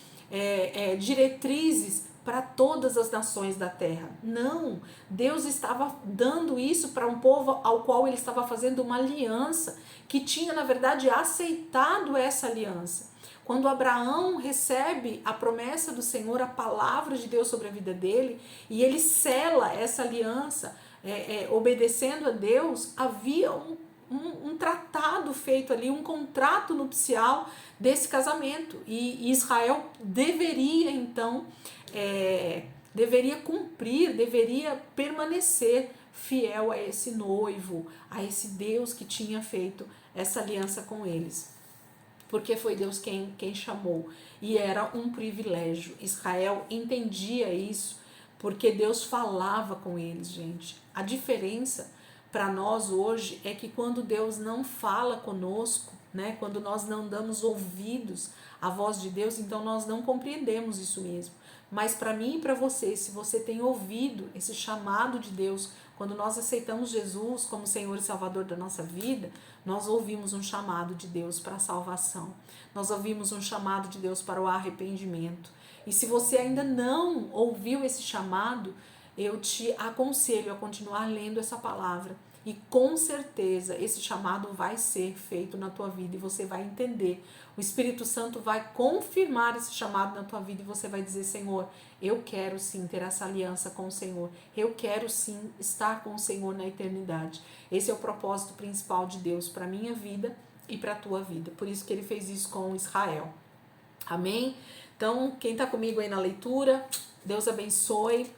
diretrizes para todas as nações da terra. Não, Deus estava dando isso para um povo ao qual ele estava fazendo uma aliança, que tinha, na verdade, aceitado essa aliança. Quando Abraão recebe a promessa do Senhor, a palavra de Deus sobre a vida dele, e ele sela essa aliança, obedecendo a Deus, havia um tratado feito ali, um contrato nupcial desse casamento. E Israel deveria, então, deveria cumprir, deveria permanecer fiel a esse noivo, a esse Deus que tinha feito essa aliança com eles. Porque foi Deus quem chamou. E era um privilégio. Israel entendia isso, porque Deus falava com eles, gente. A diferença para nós hoje é que quando Deus não fala conosco, né, quando nós não damos ouvidos à voz de Deus, então nós não compreendemos isso mesmo. Mas para mim e para você, se você tem ouvido esse chamado de Deus, quando nós aceitamos Jesus como Senhor e Salvador da nossa vida, nós ouvimos um chamado de Deus para a salvação. Nós ouvimos um chamado de Deus para o arrependimento. E se você ainda não ouviu esse chamado, eu te aconselho a continuar lendo essa palavra e com certeza esse chamado vai ser feito na tua vida e você vai entender. O Espírito Santo vai confirmar esse chamado na tua vida e você vai dizer: Senhor, eu quero sim ter essa aliança com o Senhor, eu quero sim estar com o Senhor na eternidade. Esse é o propósito principal de Deus para a minha vida e para a tua vida. Por isso que ele fez isso com Israel. Amém? Então, quem está comigo aí na leitura, Deus abençoe.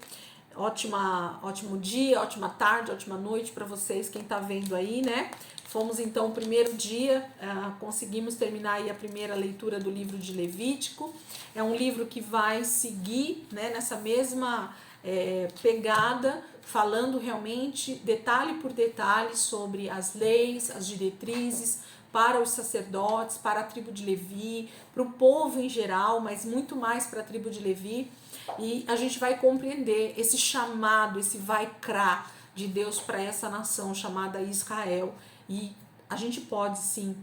Ótimo dia, ótima tarde, ótima noite para vocês, quem está vendo aí, né? Fomos então o primeiro dia, conseguimos terminar aí a primeira leitura do livro de Levítico. É um livro que vai seguir, né, nessa mesma pegada, falando realmente detalhe por detalhe sobre as leis, as diretrizes para os sacerdotes, para a tribo de Levi, para o povo em geral, mas muito mais para a tribo de Levi. E a gente vai compreender esse chamado, esse vai-crá de Deus para essa nação chamada Israel. E a gente pode sim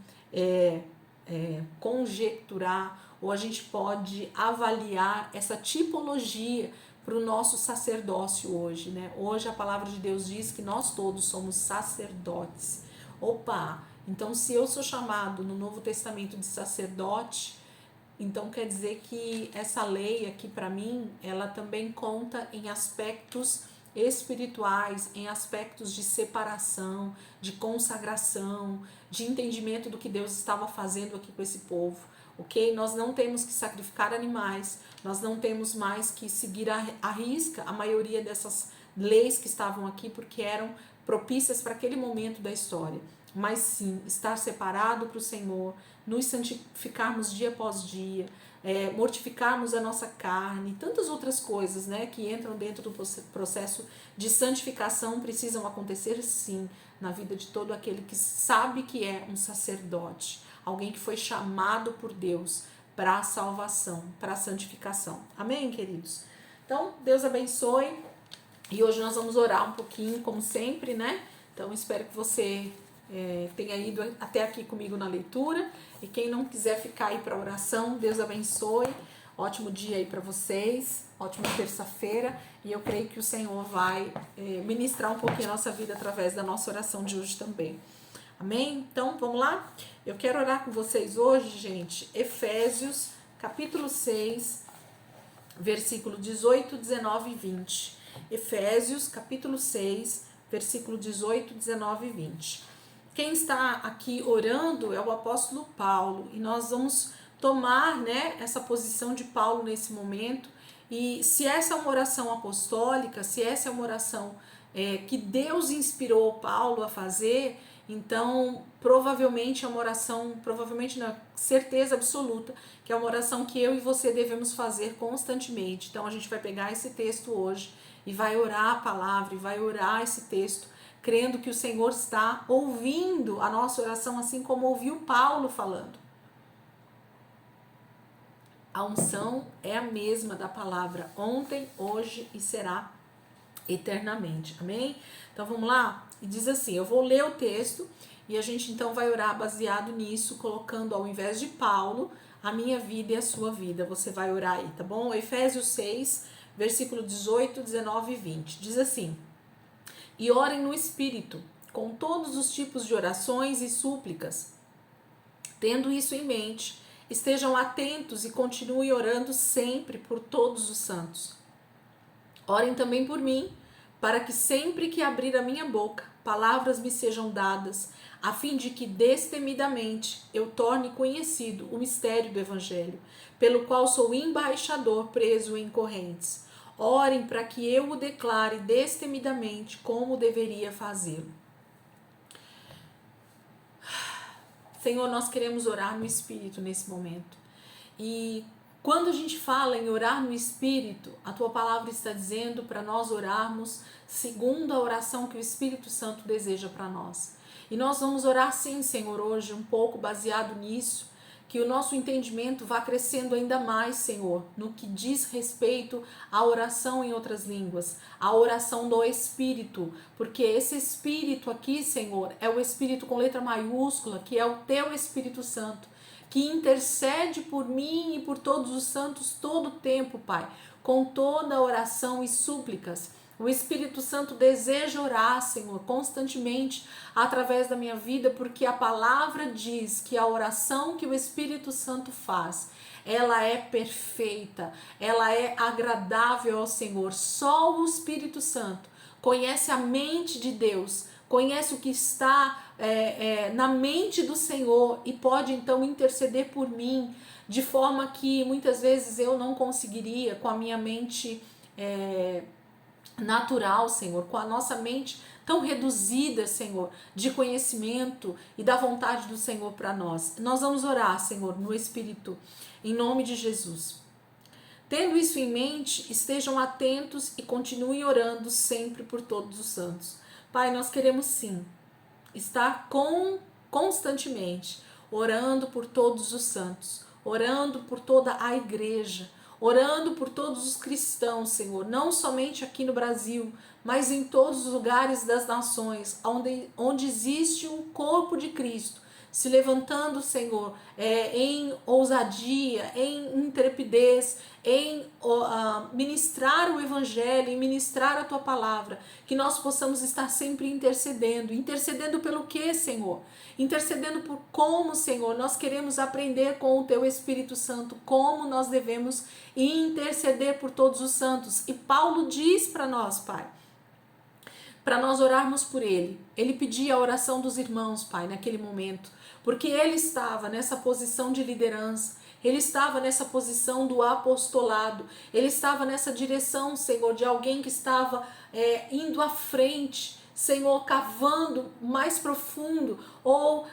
conjecturar, ou a gente pode avaliar essa tipologia para o nosso sacerdócio hoje, né? Hoje a palavra de Deus diz que nós todos somos sacerdotes. Opa! Então, se eu sou chamado no Novo Testamento de sacerdote, então quer dizer que essa lei aqui para mim, ela também conta em aspectos espirituais, em aspectos de separação, de consagração, de entendimento do que Deus estava fazendo aqui com esse povo, ok? Nós não temos que sacrificar animais, nós não temos mais que seguir à risca a maioria dessas leis que estavam aqui, porque eram propícias para aquele momento da história. Mas sim, estar separado para o Senhor, nos santificarmos dia após dia, mortificarmos a nossa carne, tantas outras coisas, né, que entram dentro do processo de santificação precisam acontecer sim na vida de todo aquele que sabe que é um sacerdote, alguém que foi chamado por Deus para a salvação, para a santificação. Amém, queridos? Então, Deus abençoe e hoje nós vamos orar um pouquinho, como sempre, né? Então, espero que você tenha ido até aqui comigo na leitura, e quem não quiser ficar aí para oração, Deus abençoe, ótimo dia aí para vocês, ótima terça-feira, e eu creio que o Senhor vai ministrar um pouquinho a nossa vida através da nossa oração de hoje também. Amém? Então, vamos lá? Eu quero orar com vocês hoje, gente, Efésios, capítulo 6, versículo 18, 19 e 20. Efésios, capítulo 6, versículo 18, 19 e 20. Quem está aqui orando é o apóstolo Paulo, e nós vamos tomar, né, essa posição de Paulo nesse momento. E se essa é uma oração apostólica, se essa é uma oração que Deus inspirou Paulo a fazer, então provavelmente é uma oração, provavelmente não, certeza absoluta, que é uma oração que eu e você devemos fazer constantemente. Então a gente vai pegar esse texto hoje e vai orar a palavra, e vai orar esse texto, crendo que o Senhor está ouvindo a nossa oração, assim como ouviu Paulo falando. A unção é a mesma da palavra, ontem, hoje e será eternamente. Amém? Então vamos lá? E diz assim, eu vou ler o texto e a gente então vai orar baseado nisso, colocando ao invés de Paulo, a minha vida e a sua vida. Você vai orar aí, tá bom? Efésios 6, versículo 18, 19 e 20. Diz assim: e orem no Espírito, com todos os tipos de orações e súplicas. Tendo isso em mente, estejam atentos e continuem orando sempre por todos os santos. Orem também por mim, para que sempre que abrir a minha boca, palavras me sejam dadas, a fim de que destemidamente eu torne conhecido o mistério do Evangelho, pelo qual sou embaixador preso em correntes. Orem para que eu o declare destemidamente como deveria fazê-lo. Senhor, nós queremos orar no Espírito nesse momento. E quando a gente fala em orar no Espírito, a tua palavra está dizendo para nós orarmos segundo a oração que o Espírito Santo deseja para nós. E nós vamos orar sim, Senhor, hoje um pouco baseado nisso, que o nosso entendimento vá crescendo ainda mais, Senhor, no que diz respeito à oração em outras línguas, à oração do Espírito, porque esse Espírito aqui, Senhor, é o Espírito com letra maiúscula, que é o teu Espírito Santo, que intercede por mim e por todos os santos todo o tempo, Pai, com toda oração e súplicas. O Espírito Santo deseja orar, Senhor, constantemente através da minha vida, porque a palavra diz que a oração que o Espírito Santo faz, ela é perfeita, ela é agradável ao Senhor. Só o Espírito Santo conhece a mente de Deus, conhece o que está na mente do Senhor e pode então interceder por mim de forma que muitas vezes eu não conseguiria com a minha mente natural, Senhor, com a nossa mente tão reduzida, Senhor, de conhecimento e da vontade do Senhor para nós. Nós vamos orar, Senhor, no Espírito, em nome de Jesus. Tendo isso em mente, estejam atentos e continuem orando sempre por todos os santos. Pai, nós queremos sim estar constantemente orando por todos os santos, orando por toda a igreja, orando por todos os cristãos, Senhor, não somente aqui no Brasil, mas em todos os lugares das nações, onde existe um corpo de Cristo, se levantando, Senhor, em ousadia, em intrepidez, em ministrar o Evangelho, em ministrar a Tua palavra, que nós possamos estar sempre intercedendo. Intercedendo pelo quê, Senhor? Intercedendo por como, Senhor, nós queremos aprender com o Teu Espírito Santo, como nós devemos interceder por todos os santos. E Paulo diz para nós, Pai, para nós orarmos por ele. Ele pedia a oração dos irmãos, Pai, naquele momento, porque ele estava nessa posição de liderança, ele estava nessa posição do apostolado, ele estava nessa direção, Senhor, de alguém que estava indo à frente, Senhor, cavando mais profundo, ou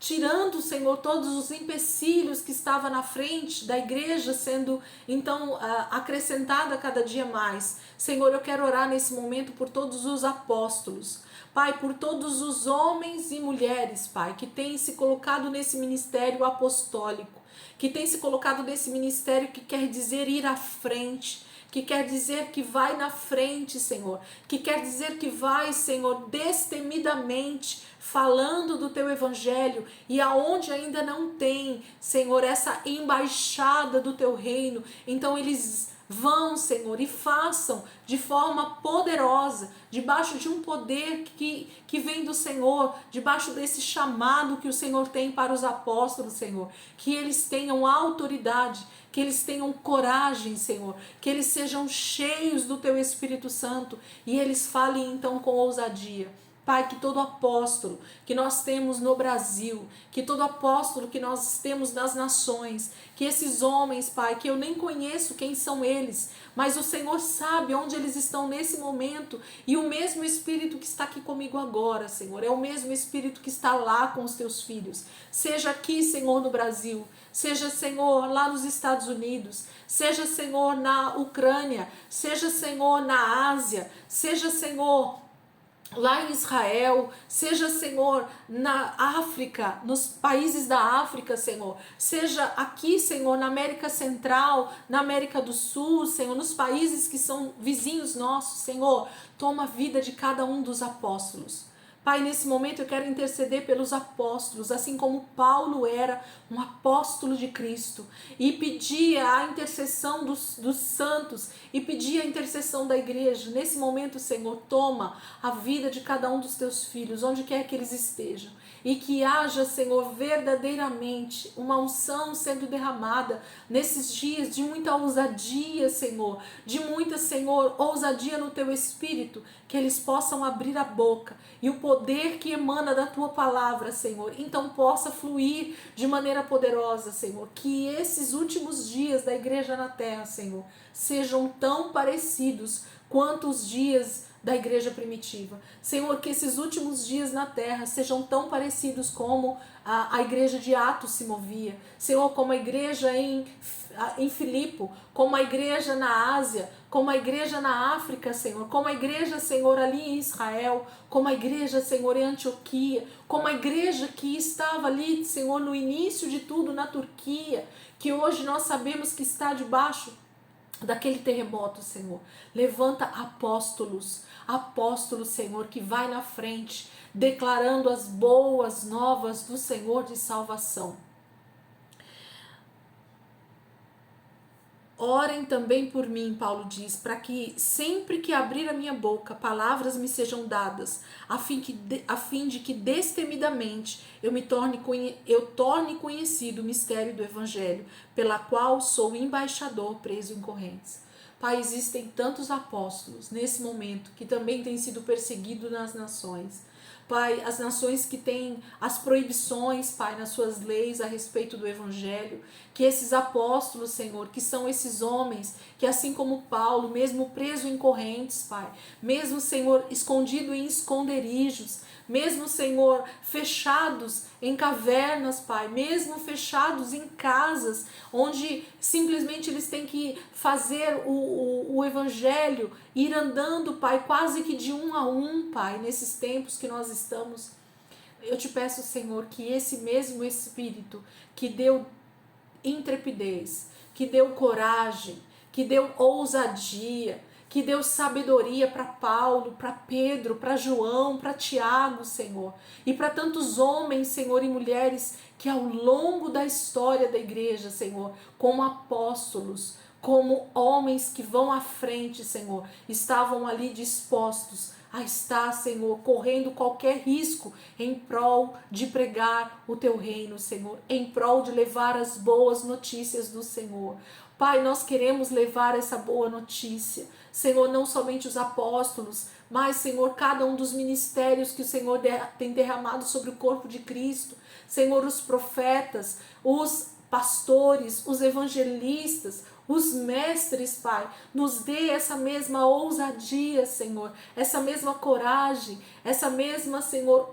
tirando, Senhor, todos os empecilhos que estavam na frente da igreja, sendo então acrescentada cada dia mais. Senhor, eu quero orar nesse momento por todos os apóstolos, Pai, por todos os homens e mulheres, Pai, que têm se colocado nesse ministério apostólico, que têm se colocado nesse ministério que quer dizer ir à frente, que quer dizer que vai na frente, Senhor, que quer dizer que vai, Senhor, destemidamente falando do Teu Evangelho, e aonde ainda não tem, Senhor, essa embaixada do Teu reino, então eles vão, Senhor, e façam de forma poderosa, debaixo de um poder que vem do Senhor, debaixo desse chamado que o Senhor tem para os apóstolos, Senhor, que eles tenham autoridade, que eles tenham coragem, Senhor, que eles sejam cheios do Teu Espírito Santo e eles falem então com ousadia. Pai, que todo apóstolo que nós temos no Brasil, que todo apóstolo que nós temos nas nações, que esses homens, Pai, que eu nem conheço quem são eles, mas o Senhor sabe onde eles estão nesse momento, e o mesmo Espírito que está aqui comigo agora, Senhor, é o mesmo Espírito que está lá com os Teus filhos, seja aqui, Senhor, no Brasil, seja, Senhor, lá nos Estados Unidos, seja, Senhor, na Ucrânia, seja, Senhor, na Ásia, seja, Senhor, lá em Israel, seja, Senhor, na África, nos países da África, Senhor, seja aqui, Senhor, na América Central, na América do Sul, Senhor, nos países que são vizinhos nossos, Senhor, toma a vida de cada um dos apóstolos. Pai, nesse momento eu quero interceder pelos apóstolos, assim como Paulo era um apóstolo de Cristo e pedia a intercessão dos santos e pedia a intercessão da igreja. Nesse momento, Senhor, toma a vida de cada um dos Teus filhos, onde quer que eles estejam, e que haja, Senhor, verdadeiramente uma unção sendo derramada nesses dias de muita ousadia, Senhor, de muita, Senhor, ousadia no Teu Espírito, que eles possam abrir a boca e o poder que emana da Tua palavra, Senhor, então possa fluir de maneira poderosa, Senhor, que esses últimos dias da igreja na terra, Senhor, sejam tão parecidos quanto os dias da igreja primitiva. Senhor, que esses últimos dias na terra sejam tão parecidos como a igreja de Atos se movia. Senhor, como a igreja em Filipe, como a igreja na Ásia, como a igreja na África, Senhor, como a igreja, Senhor, ali em Israel, como a igreja, Senhor, em Antioquia, como a igreja que estava ali, Senhor, no início de tudo na Turquia, que hoje nós sabemos que está debaixo daquele terremoto, Senhor. Levanta apóstolos, Senhor, que vai na frente, declarando as boas novas do Senhor de salvação. Orem também por mim, Paulo diz, para que sempre que abrir a minha boca, palavras me sejam dadas, a fim de que destemidamente eu torne conhecido o mistério do Evangelho, pela qual sou embaixador preso em correntes. Pai, existem tantos apóstolos nesse momento que também têm sido perseguidos nas nações. Pai, as nações que têm as proibições, Pai, nas suas leis a respeito do Evangelho, que esses apóstolos, Senhor, que são esses homens, que assim como Paulo, mesmo preso em correntes, Pai, mesmo, Senhor, escondido em esconderijos, mesmo, Senhor, fechados em cavernas, Pai, mesmo fechados em casas, onde simplesmente eles têm que fazer o Evangelho, ir andando, Pai, quase que de um a um, Pai, nesses tempos que nós estamos. Eu te peço, Senhor, que esse mesmo Espírito que deu intrepidez, que deu coragem, que deu ousadia, que deu sabedoria para Paulo, para Pedro, para João, para Tiago, Senhor, e para tantos homens, Senhor, e mulheres que ao longo da história da igreja, Senhor, como apóstolos, como homens que vão à frente, Senhor, estavam ali dispostos a estar, Senhor, correndo qualquer risco em prol de pregar o teu reino, Senhor, em prol de levar as boas notícias do Senhor. Pai, nós queremos levar essa boa notícia, Senhor, não somente os apóstolos, mas, Senhor, cada um dos ministérios que o Senhor tem derramado sobre o corpo de Cristo, Senhor, os profetas, os pastores, os evangelistas, os mestres, Pai, nos dê essa mesma ousadia, Senhor, essa mesma coragem, essa mesma, Senhor,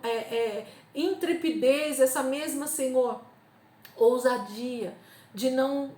intrepidez, essa mesma, Senhor, ousadia de não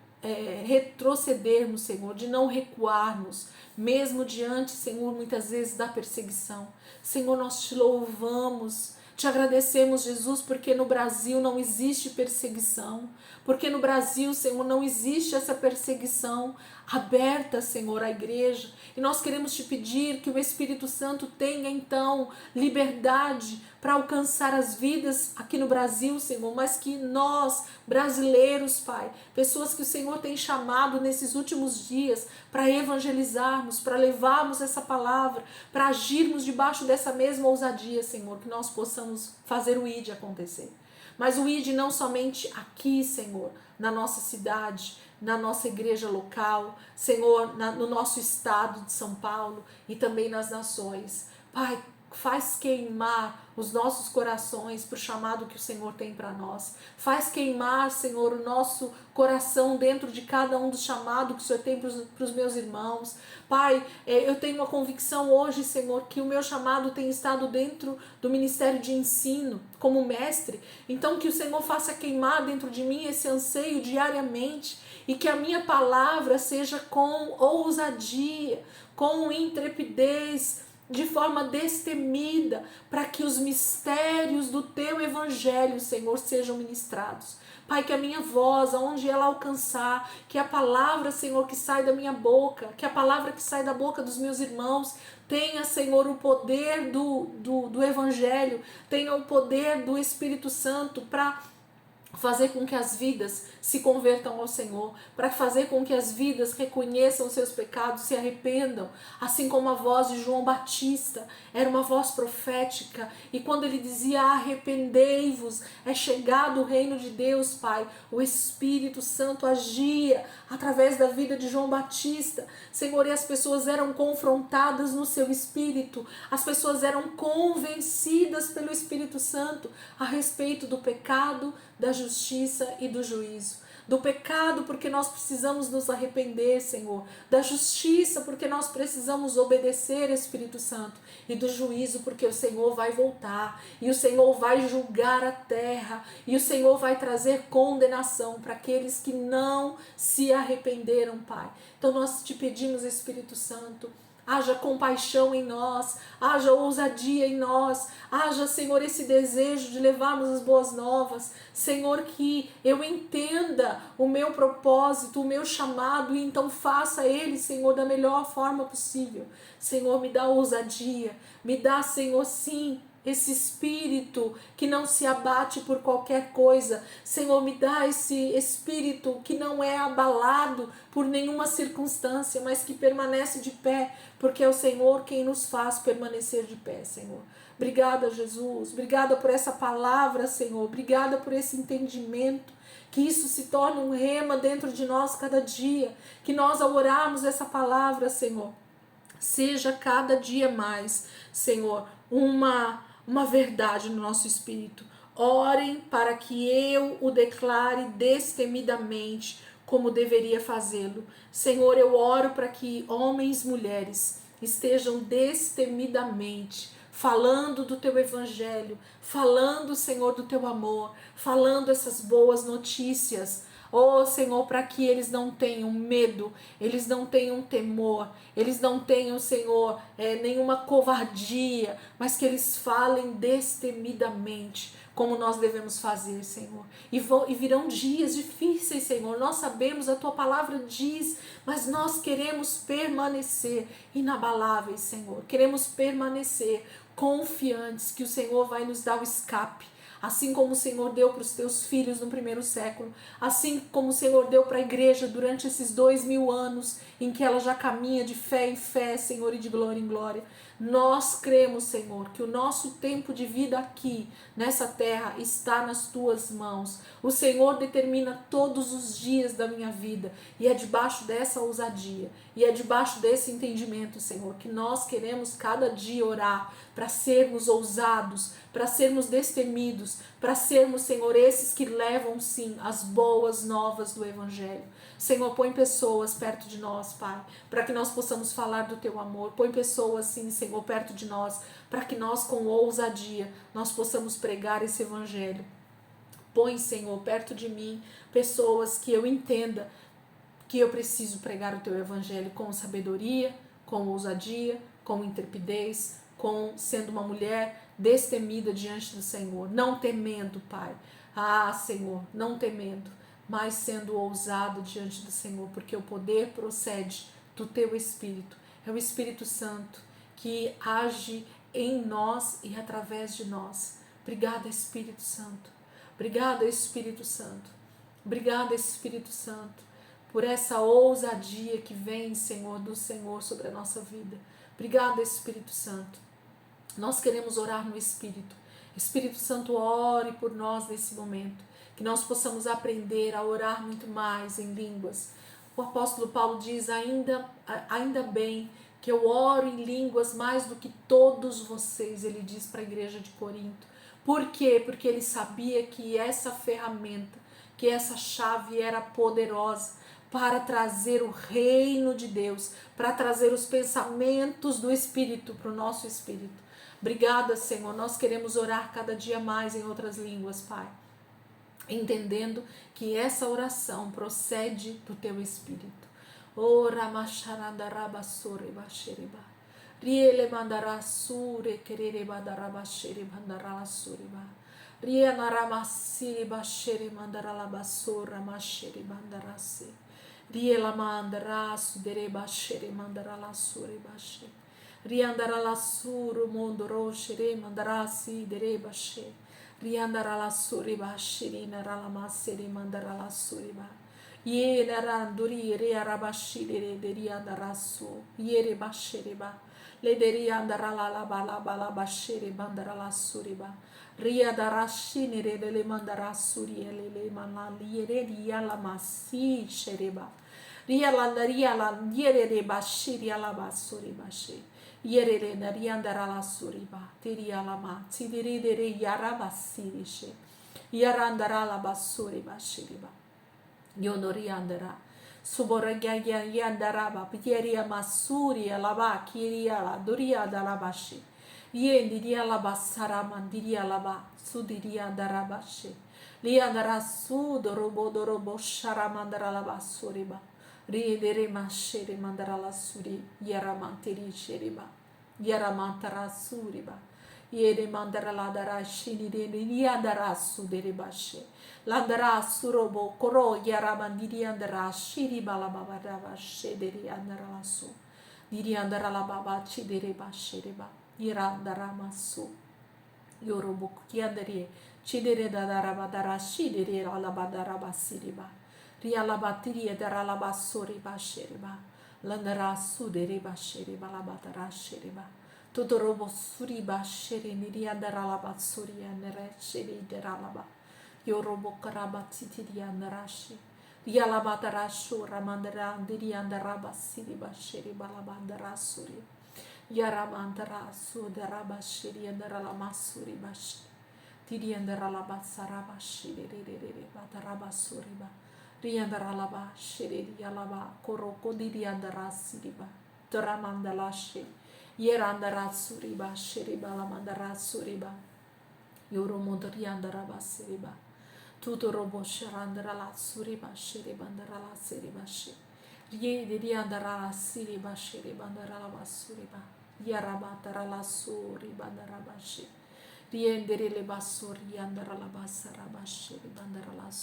retrocedermos, Senhor, de não recuarmos, mesmo diante, Senhor, muitas vezes da perseguição. Senhor, nós te louvamos, te agradecemos, Jesus, porque no Brasil não existe perseguição, porque no Brasil, Senhor, não existe essa perseguição aberta, Senhor, à igreja. E nós queremos te pedir que o Espírito Santo tenha, então, liberdade para alcançar as vidas aqui no Brasil, Senhor, mas que nós, brasileiros, Pai, pessoas que o Senhor tem chamado nesses últimos dias para evangelizarmos, para levarmos essa palavra, para agirmos debaixo dessa mesma ousadia, Senhor, que nós possamos fazer o ID acontecer. Mas o ID não somente aqui, Senhor, na nossa cidade, na nossa igreja local, Senhor, no nosso estado de São Paulo e também nas nações. Pai, faz queimar os nossos corações para o chamado que o Senhor tem para nós. Faz queimar, Senhor, o nosso coração dentro de cada um dos chamados que o Senhor tem para os meus irmãos. Pai, eu tenho uma convicção hoje, Senhor, que o meu chamado tem estado dentro do ministério de ensino, como mestre. Então que o Senhor faça queimar dentro de mim esse anseio diariamente e que a minha palavra seja com ousadia, com intrepidez, de forma destemida, para que os mistérios do teu evangelho, Senhor, sejam ministrados. Pai, que a minha voz, aonde ela alcançar, que a palavra, Senhor, que sai da minha boca, que a palavra que sai da boca dos meus irmãos, tenha, Senhor, o poder do evangelho, tenha o poder do Espírito Santo para fazer com que as vidas se convertam ao Senhor, para fazer com que as vidas reconheçam os seus pecados, se arrependam, assim como a voz de João Batista era uma voz profética, e quando ele dizia arrependei-vos, é chegado o reino de Deus, Pai, o Espírito Santo agia através da vida de João Batista, Senhor, e as pessoas eram confrontadas no seu espírito, as pessoas eram convencidas pelo Espírito Santo a respeito do pecado, da justiça e do juízo. Do pecado, porque nós precisamos nos arrepender, Senhor. Da justiça, porque nós precisamos obedecer, Espírito Santo. E do juízo, porque o Senhor vai voltar. E o Senhor vai julgar a terra. E o Senhor vai trazer condenação para aqueles que não se arrependeram, Pai. Então nós te pedimos, Espírito Santo, haja compaixão em nós, haja ousadia em nós, haja, Senhor, esse desejo de levarmos as boas novas. Senhor, que eu entenda o meu propósito, o meu chamado, e então faça ele, Senhor, da melhor forma possível. Senhor, me dá ousadia, me dá, Senhor, sim, esse espírito que não se abate por qualquer coisa. Senhor, me dá esse espírito que não é abalado por nenhuma circunstância, mas que permanece de pé, porque é o Senhor quem nos faz permanecer de pé, Senhor. Obrigada, Jesus. Obrigada por essa palavra, Senhor. Obrigada por esse entendimento. Que isso se torne um rema dentro de nós cada dia. Que nós, ao orarmos essa palavra, Senhor, seja cada dia mais, Senhor, uma verdade no nosso espírito. Orem para que eu o declare destemidamente, como deveria fazê-lo. Senhor, eu oro para que homens e mulheres estejam destemidamente falando do teu evangelho, falando, Senhor, do teu amor, falando essas boas notícias. Oh, Senhor, para que eles não tenham medo, eles não tenham temor, eles não tenham, Senhor, nenhuma covardia, mas que eles falem destemidamente, como nós devemos fazer, Senhor. E virão dias difíceis, Senhor, nós sabemos, a tua palavra diz, mas nós queremos permanecer inabaláveis, Senhor. Queremos permanecer confiantes que o Senhor vai nos dar o escape. Assim como o Senhor deu para os teus filhos no primeiro século, assim como o Senhor deu para a igreja durante esses 2000 anos em que ela já caminha de fé em fé, Senhor, e de glória em glória. Nós cremos, Senhor, que o nosso tempo de vida aqui, nessa terra, está nas tuas mãos. O Senhor determina todos os dias da minha vida e é debaixo dessa ousadia e é debaixo desse entendimento, Senhor, que nós queremos cada dia orar para sermos ousados, para sermos destemidos, para sermos, Senhor, esses que levam sim as boas novas do Evangelho. Senhor, põe pessoas perto de nós, Pai, para que nós possamos falar do teu amor. Põe pessoas, sim, Senhor, perto de nós, para que nós, com ousadia, nós possamos pregar esse Evangelho. Põe, Senhor, perto de mim pessoas que eu entenda que eu preciso pregar o teu Evangelho com sabedoria, com ousadia, com intrepidez, com sendo uma mulher destemida diante do Senhor, não temendo, Pai. Ah, Senhor, não temendo, mas sendo ousado diante do Senhor, porque o poder procede do teu Espírito. É o Espírito Santo que age em nós e através de nós. Obrigada, Espírito Santo. Obrigada, Espírito Santo. Obrigada, Espírito Santo, por essa ousadia que vem, Senhor, do Senhor sobre a nossa vida. Obrigada, Espírito Santo. Nós queremos orar no Espírito. Espírito Santo, ore por nós nesse momento. Que nós possamos aprender a orar muito mais em línguas. O apóstolo Paulo diz, ainda bem que eu oro em línguas mais do que todos vocês, ele diz para a igreja de Corinto. Por quê? Porque ele sabia que essa ferramenta, que essa chave era poderosa para trazer o reino de Deus, para trazer os pensamentos do Espírito para o nosso espírito. Obrigada, Senhor. Nós queremos orar cada dia mais em outras línguas, Pai, entendendo que essa oração procede do teu Espírito. Ora macharandarabassore basheriba. Riele mandarasure querere mandarabashere mandaralasureba. Ria naramasiri bashere mandaralabassora mashere mandarase. Riela mandarasu dere bashere mandaralasure bashe. Riandaralasuru mondoro shere mandarasi dere bashe. Riandaralasuri bashiri naralamasiri mandaralasuri ba. Ye naranduri re arabashiri de riandarasu. Yere bashere ba. Le de riandarala bashere mandaralasuri ba. Ria darashini re le mandarasuri le manali re ria la masi shereba. Ria la yere re bashiri ala basuri bashe. Yere na riandara la suriba, tiria la ma, tidiri de re yaraba sirishe, yarandara la basuri bashiriba, yonoriandara, suborega yandaraba, pieria masuri alaba, kiria la duria dalabashi, yendiria la basara mandiria laba, sudiria darabashe, liandara sudorobo sharamandara la basuriba. Riedere mashere mandara suri yaramanteri sheriba yaramantara suriba yere mandara la dara shini de yandara su de bashe landara surobo koro yaramandiri andara shiri bala baba dava shederi andara la su diri andara la baba chidere bashereba yirandara masu Yoroboku kiandere chidere dadarabadara shidere alabadaraba siriba rialabatiri daralaba soriba sheriba landara suderiba sheriba labatara sheriba totorobo suriba sheri niriandaralaba suria nere sheri deralaba Yorobo karabati tiriandarashi rialabatara shura mandara diriandaraba siriba sheriba labandara suri Yaramandara sudaraba shiri andarala masuri bashi. Tiri andarala basaraba shiri bataraba suriba. Riandarala ba shiri yalaba koroko diri andara siriba. Toramandala shi. Yerandara suriba shiri balamandara suriba. Yoromodri andaraba siriba. Tutorobo sharandarala suriba shiri bandarala siriba shi. Riedi andara siriba shiri bandarala basuriba. Yarabata la suri bandarabashi. Riendere le basuri andara la basarabashi bandara la